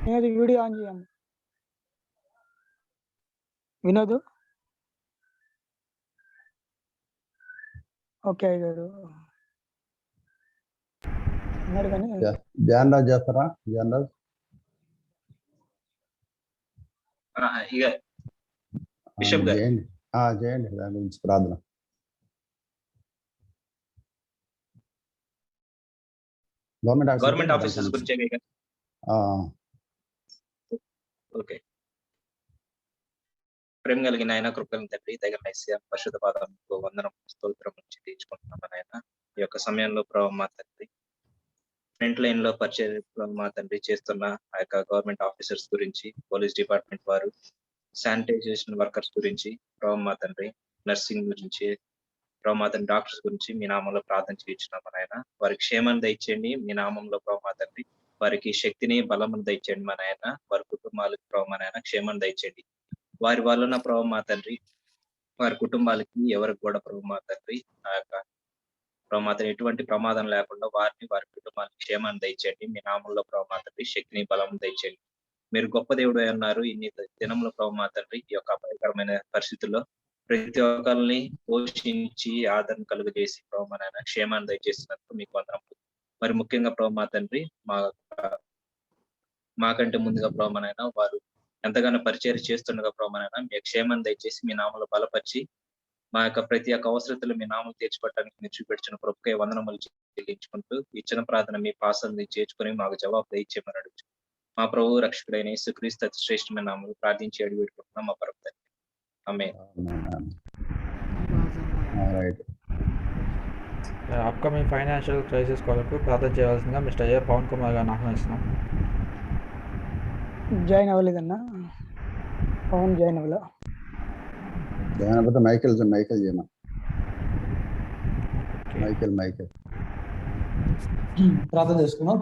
వినోద్ వీడియో ఆన్ చేయండి. వినోద్ ఓకే గారు అన్నాడు కానీ ధ్యాన్ రాజ్ చేస్తారా? ధ్యాన్ రాజ్ చేయండి దాని గురించి ప్రార్థన. గవర్నమెంట్ ఆఫీసర్స్ గురించి. ఓకే. ప్రేమ కలిగిన ఆయన కృపలను తండ్రి తగిన పరిశుద్ధ పాదాలకు వందనం స్తోత్రం నుంచి తీర్చుకుంటున్నాం ఆయన. ఈ యొక్క సమయంలో ప్రభావ మా తండ్రి ఫ్రంట్ లైన్ లో పరిచయం మా తండ్రి చేస్తున్న ఆ యొక్క గవర్నమెంట్ ఆఫీసర్స్ గురించి, పోలీస్ డిపార్ట్మెంట్ వారు, శానిటైజేషన్ వర్కర్స్ గురించి ప్రభావ మా తండ్రి, నర్సింగ్ గురించి ప్రభావ మా తండ్రి, డాక్టర్స్ గురించి మీ నామంలో ప్రార్థన చేయించున్నాం ఆయన. వారికి క్షేమాన్ని దయచేయండి మీ నామంలో ప్రభావ మా తండ్రి. వారికి శక్తిని బలమును దయచేయండి మన ఆయన. వారి కుటుంబాలకు ప్రభావ మన ఆయన క్షేమాన్ని దయచేయండి. వారి వలన ప్రభు మా తండ్రి వారి కుటుంబాలకి ఎవరికి కూడా ప్రభు మా తండ్రి ఆ యొక్క ప్రభు మా తండ్రి ఎటువంటి ప్రమాదం లేకుండా వారిని వారి కుటుంబానికి క్షేమాన్ని దయచేయండి. మీ నామంలో ప్రభు మా తండ్రి శక్తిని బలం దయచేయండి. మీరు గొప్ప దేవుడు అన్నారు. ఇన్ని దినముల ప్రభు మా తండ్రి ఈ యొక్క అపాయకరమైన పరిస్థితుల్లో ప్రతి ఒక్కరిని పోషించి ఆదరణ కలుగజేసి ప్రభు మా నాయన క్షేమాన్ని దయచేసినందుకు మీకు వందనములు. మరి ముఖ్యంగా ప్రభు మా తండ్రి మాకంటే ముందుగా ప్రభు మా నాయన వారు ఎంతగానో పరిచయం చేస్తుండగా ప్రభు మా నాయన మీ క్షేమాన్ని దయచేసి మీ నామలో బలపరిచి మా యొక్క ప్రతి ఒక్క అవసరతలు మీ నామం తీర్చిపట్టడానికి మీరు చూపెట్టిన ప్రభుకే వందనములు చెల్లించుకుంటూ ఇచ్చిన ప్రార్థన మీ పాసల్ని చేర్చుకుని మాకు జవాబు దయచేయమని అడుగుచు మా ప్రభు రక్షకుడైన యేసుక్రీస్తు అతి శ్రేష్టమైన నామములో ప్రార్థించి అడిగి పెట్టుకుంటున్నాం మా పరమ తండ్రి. ఆమేన్. అప్కమింగ్ ఫైనాన్షియల్ క్రైసిస్ కొరకు ప్రార్థన చేయవలసిందిగా మిస్టర్ ఏ పవన్ కుమార్ గారిని ఆహ్వానిస్తున్నాం. జాయిన్ అవ్వలేదన్నా, పవన్ జాయిన్ అవ్వలే. మైకేల్ చేయమా. మైకేల్ ప్రార్థన చేసుకున్నాం.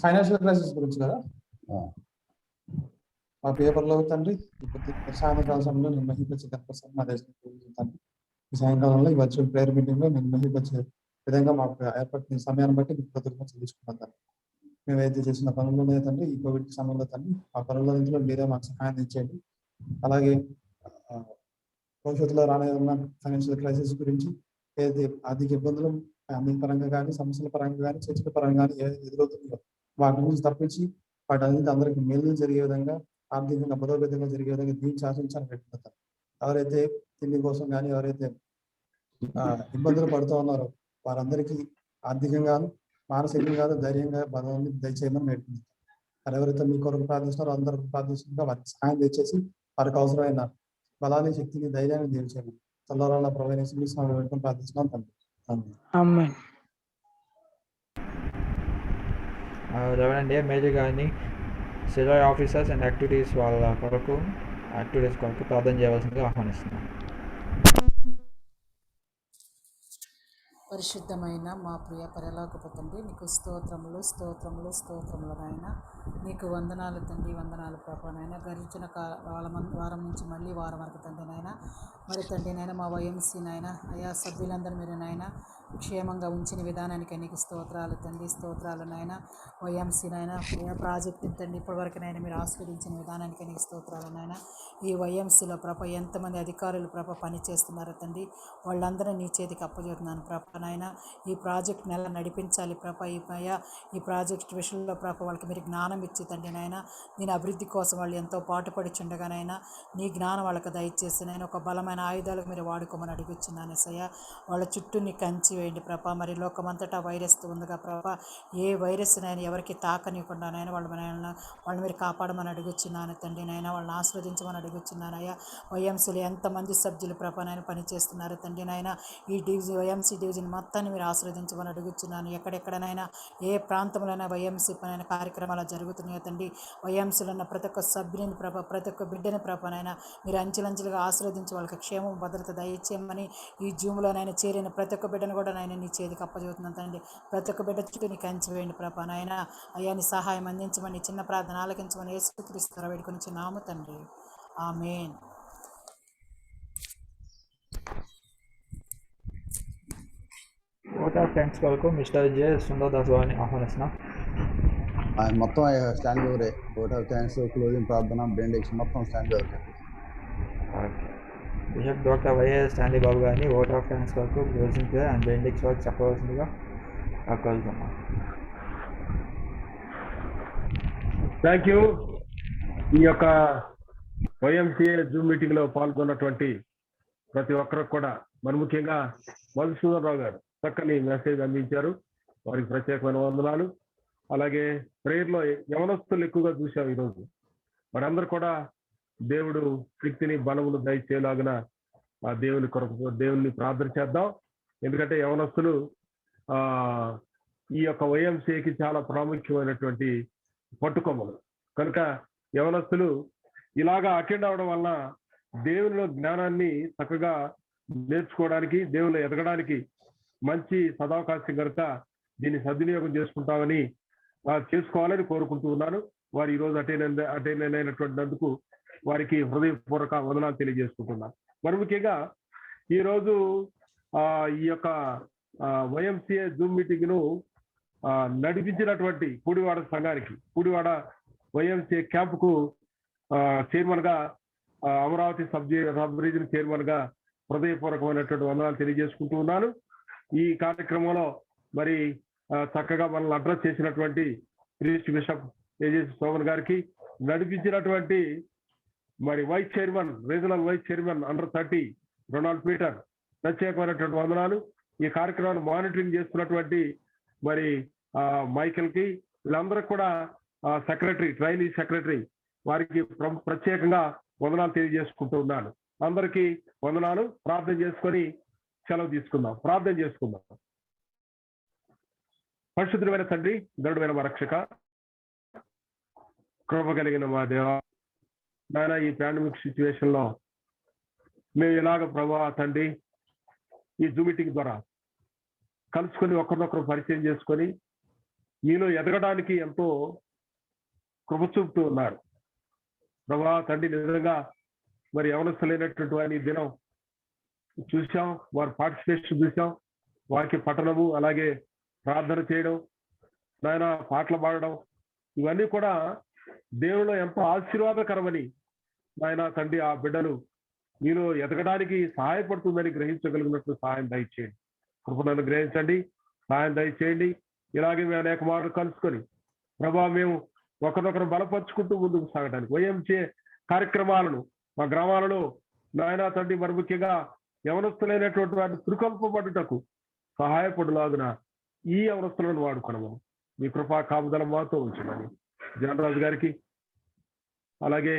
ఫైనాన్షియల్ క్రైసిస్ గురించి కదా. మా పేపర్లో తండ్రి సాయంకాల సమయంలో నేను మహిళ కోసం మా దేశం ఈ సాయంకాలంలో ఈ వర్చువల్ ప్రేయర్ మీటింగ్ లో నేను మహిళ విధంగా మాకు ఏర్పడిన సమయాన్ని బట్టి మీకు కృతజ్ఞతలు చెల్లించుకున్నాను. మేమైతే చేసిన పనుల్లో తండ్రి ఈ కోవిడ్ సమయంలో తండ్రి ఆ పనుల నుంచి మీరే మాకు సహాయం ఇచ్చేయండి. అలాగే భవిష్యత్తులో రానున్న ఫైనాన్షియల్ క్రైసిస్ గురించి ఏదైతే ఆర్థిక ఇబ్బందులు ఫ్యామిలీ పరంగా కానీ సమస్యల పరంగా కానీ చర్చల పరంగా కానీ ఏదైతే ఎదురవుతుందో వాటి నుంచి తప్పించి వాటి అన్నింటి అందరికీ మేలు జరిగే విధంగా ఆర్థికంగా బలోపేతంగా జరిగే విధంగా దీన్ని శాసించాలని పెట్టుకుంటారు. ఎవరైతే తిండి కోసం కానీ ఎవరైతే ఇబ్బందులు పడుతూ ఉన్నారో వారందరికీ ఆర్థికంగాను మానసికంగాను ధైర్యంగా బలాన్ని దయచేయమని పెట్టుకుంటారు. వారు ఎవరైతే మీ కొరకు ప్రార్థిస్తున్నారో అందరూ ప్రార్థిస్తుంటే వారికి సహాయం తెచ్చేసి వారికి అవసరమైన బలాన్ని శక్తిని ధైర్యాన్ని దేవించాలి. తొలరాల ప్రవేశించి పెట్టుకుని ప్రార్థిస్తున్నాం తండ్రి. రెవరెండ్ ఏ మేజర్ గారిని సిరాయ్ ఆఫీసర్స్ అండ్ యాక్టివిటీస్ కొరకు ప్రార్థన చేయవలసిందిగా ఆహ్వానిస్తున్నాం. పరిశుద్ధమైన మా ప్రియ పరలోకపు తండ్రి, నీకు స్తోత్రములు స్తోత్రములు స్తోత్రములు నాయన. నీకు వందనాలు తండ్రి, వందనాలు ప్రభా నాయన. గడిచిన వారం నుంచి మళ్ళీ వారం వరకు తండ్రి నాయన. మరి తండ్రి నాయన మా వైఎంసీ నాయన అయా సభ్యులందరూ మీరు నాయన క్షేమంగా ఉంచిన విధానానికి నీకు స్తోత్రాలు తండ్రి, స్తోత్రాలు నాయన. వైఎంసీ నాయన అయా ప్రాజెక్ట్ తండ్రి ఇప్పటివరకు నాయన మీరు ఆస్వాదించిన విధానానికి నీకు స్తోత్రాలు నాయన. ఈ వైఎంసీలో ప్రభ ఎంతమంది అధికారులు ప్రభ పని చేస్తున్నారో తండ్రి వాళ్ళందరూ నీ చేతికి అప్పచెప్తున్నాను ప్రభ నాయన. ఈ ప్రాజెక్ట్ నెల నడిపించాలి ప్రభ. ఈ ప్రాజెక్ట్ విషయంలో ప్రభ వాళ్ళకి మీరు జ్ఞానం ఇచ్చి తండ్రి నాయన దీని అభివృద్ధి కోసం వాళ్ళు ఎంతో పాటుపడుచుండగానైనా నీ జ్ఞానం వాళ్ళకి దయచేసి నేను ఒక బలమైన ఆయుధాలకు మీరు వాడుకోమని అడుగుచున్నాను సయ్య. వాళ్ళ చుట్టూ నీ కంచి వేయండి ప్రభ. మరి లోకమంతటా వైరస్ ఉందిగా ప్రభ. ఏ వైరస్ నైనా ఎవరికి తాకనివ్వకుండా నైనా వాళ్ళని మీరు కాపాడమని అడుగుచున్నాను తండ్రి నాయన. వాళ్ళని ఆస్వాదించమని అడుగుచున్నానయ్యా. వైఎంసీలు ఎంతమంది సభ్యులు ప్రభ నాయన పనిచేస్తున్నారు తండ్రి నాయన. ఈ వైఎంసీ డివిజన్ మొత్తాన్ని మీరు ఆస్వాదించమని అడుగుచున్నాను. ఎక్కడెక్కడనైనా ఏ ప్రాంతంలోనైనా వైఎంసీ పైన కార్యక్రమాలు జరుగుతున్నాయో తండ్రి వైఎంసీలో ఉన్న ప్రతి ఒక్క సభ్యుని ప్రభ, ప్రతి ఒక్క బిడ్డని ప్రభనైనా మీరు అంచెలంచెలుగా ఆస్వాదించి వాళ్ళకి క్షేమం భద్రత దయచేయమని ఈ జూమ్లోనైనా చేరిన ప్రతి ఒక్క బిడ్డను కూడా నాయన నీ చేతికి అప్పచెబుతున్నాను తండ్రి. ప్రతి ఒక్క బిడ్డ చుట్టూ నీ కంచి వేయండి ప్రభ నాయన. అయ్యా నీ సహాయం అందించమని చిన్న ప్రార్థన ఆలకించమని యేసుక్రీస్తు వేడుకొని నామ తండ్రి. ఆమేన్. ఓట్ ఆఫ్ థ్యాంక్స్ కొరకు మిస్టర్ జే సుందరదాస్ గారిని ఆహ్వానిస్తున్నాం. మొత్తం స్టాండ్ ఓవరే. ఓట్ ఆఫ్ థ్యాంక్స్, క్లోజింగ్ ప్రార్థన, బెండెక్స్ మొత్తం stand over. Bishop doctor YS Stanley Babu గారిని ఓట్ ఆఫ్ థ్యాంక్స్ వరకు క్లోజింగ్ ప్రేయర్ అండ్ బెండిక్స్ వరకు చెప్పవలసిందిగా కోరుతున్నాం. Thank you. ఈ యొక్క వైఎంసీఏ జూమ్ మీటింగ్ లో పాల్గొన్నటువంటి ప్రతి ఒక్కరికి కూడా మరి ముఖ్యంగా మధుసూదన్ రావు గారు చక్కని మెసేజ్ అందించారు. వారికి ప్రత్యేకమైన వందనాలు. అలాగే ప్రేయర్ లో యవనస్తులు ఎక్కువగా చూసాం ఈరోజు. మనందరూ కూడా దేవుడు శక్తిని బలమును దయచేలాగిన ఆ దేవుని కొరకు దేవుని ప్రార్థన చేద్దాం. ఎందుకంటే యవనస్తులు ఈ యొక్క వైఎంసీకి చాలా ప్రాముఖ్యమైనటువంటి పట్టుకొమ్మలు కనుక యవనస్తులు ఇలాగా అటెండ్ అవడం వల్ల దేవునిలో జ్ఞానాన్ని చక్కగా నేర్చుకోవడానికి, దేవునిలో ఎదగడానికి మంచి సదావకాశం కనుక దీన్ని సద్వినియోగం చేసుకోవాలని కోరుకుంటూ ఉన్నాను. వారు ఈరోజు అటెండ్ అయినటువంటినందుకు వారికి హృదయపూర్వక వందనాలు తెలియజేసుకుంటున్నాను. మరి ముఖ్యంగా ఈరోజు ఈ యొక్క వైఎంసీఏ జూమ్ మీటింగ్ ను నడిపించినటువంటి పూడివాడ సంఘానికి, పూడివాడ వైఎంసీఏ క్యాంప్ కు చైర్మన్ గా, అమరావతి సబ్ రీజన్ చైర్మన్ గా హృదయపూర్వకమైనటువంటి వందనాలు తెలియజేసుకుంటూ ఉన్నాను. ఈ కార్యక్రమంలో మరి చక్కగా మనల్ని అడ్రస్ చేసినటువంటి ప్రీస్ట్ బిషప్ ఏజెస్ శోభన్ గారికి, నడిపించినటువంటి మరి vice chairman, regional vice chairman under 30 Ronald Peter, ప్రత్యేకమైనటువంటి వందనాలు. ఈ కార్యక్రమాన్ని మానిటరింగ్ చేస్తున్నటువంటి మరి మైకేల్ కి, వీళ్ళందరూ కూడా సెక్రటరీ, ట్రైనీ సెక్రటరీ, వారికి ప్రత్యేకంగా వందనాలు తెలియజేసుకుంటూ ఉన్నాను. అందరికీ వందనాలు. ప్రార్థన చేసుకొని సెలవు తీసుకుందాం. ప్రార్థన చేసుకుందాం. పరిశుద్ధమైన తండ్రి, గరుడైన మా రక్షక, కృప కలిగిన మా దేవ, నాయన ఈ పాండమిక్ సిచ్యువేషన్ లో మేము ఇలాగ ప్రభా తండ్రి ఈ జూమ్ మీటింగ్ ద్వారా కలుసుకొని ఒకరినొకరు పరిచయం చేసుకొని మీలో ఎదగడానికి ఎంతో కృప చూపుతూ ఉన్నారు ప్రభా తండ్రి. నిజంగా మరి యవనస్తులైనటువంటి వారిని ఈ దినం చూసాం, వారి పార్టిసిపేషన్ చూసాం, వాక్య పఠనము, అలాగే ప్రార్థన చేయడం, నాయన పాటలు పాడడం, ఇవన్నీ కూడా దేవునిలో ఎంతో ఆశీర్వాదకరమని నాయన తండ్రి ఆ బిడ్డలు మీలో ఎదగడానికి సహాయపడుతుందని గ్రహించగలిగినట్లు సహాయం దయచేయండి. కృపణను గ్రహించండి, సహాయం దయచేయండి. ఇలాగే మేము అనేక మార్లు కలుసుకొని ప్రభా మేము ఒకరినొకరు బలపరుచుకుంటూ ముందుకు సాగడానికి వైఎంసీఏ కార్యక్రమాలను మా గ్రామాలలో నాయన తండ్రి మరి ముఖ్యంగా యవనస్తులైనటువంటి వారిని పురుకొల్పబడుటకు సహాయపడులాగున ఈ యవనస్తులను వాడుకున్నాము. మీ కృపా కాపుదల మాతో ఉంచమని జానరాజు గారికి, అలాగే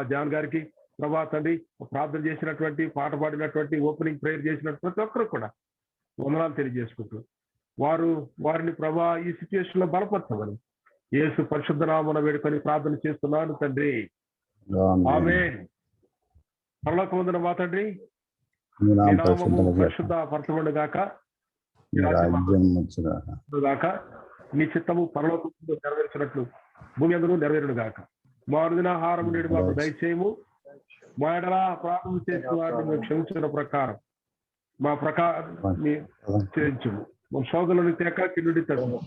జాన్ గారికి ప్రభా తండ్రి ప్రార్థన చేసినటువంటి, పాట పాడినటువంటి, ఓపెనింగ్ ప్రేయర్ చేసినటువంటి ప్రతి ఒక్కరు కూడా వందనాలు తెలియజేసుకుంటూ వారిని ప్రభా ఈ సిచ్యువేషన్ లో బలపరచమని యేసు పరిశుద్ధ నామమున వేడుకొని ప్రార్థన చేస్తున్నాను తండ్రి. ఆమేన్. పరలోకమందున మా తండ్రి, మీ నామము పరిశుద్ధ పరచబడును గాక, మీ చిత్తము పరలోకమందు నెరవేర్చినట్లు భూమి అందరూ నెరవేరును గాక. మా అనుదినాహారం నేడు మాకు దయచేయము, మా ఎడల ప్రార్థన చేసిన వారిని మేము క్షమించిన ప్రకారం మా చెల్లించుము. మా శోధనలు తేక కిన్నుడి తడుము.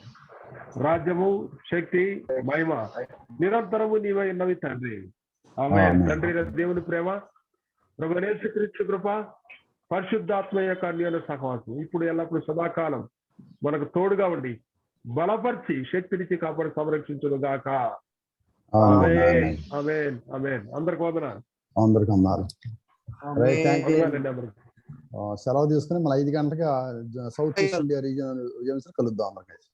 రాజ్యము, శక్తి, మహిమ నిరంతరము నీవై ఉన్నవి తండ్రి. ఆమేన్. తండ్రి దేవుని ప్రేమ, ప్రభువైన యేసుక్రీస్తు కృప, పరిశుద్ధాత్మ యొక్క అన్యోన్య సహవాసం ఇప్పుడు ఎల్లప్పుడు సదాకాలం మనకు తోడుగా ఉండి బలపరిచి శక్తినిచ్చి కాపాడి సంరక్షించును గాక. ఆమేన్. ఆమేన్. ఆమేన్. అందరికి వందనాలు. అందరికి అన్నారు. సెలవు తీసుకుని మళ్ళీ 5 గంటలకి సౌత్ ఈస్ట్ ఇండియా రీజియన్ కలుద్దాం అందరికీ.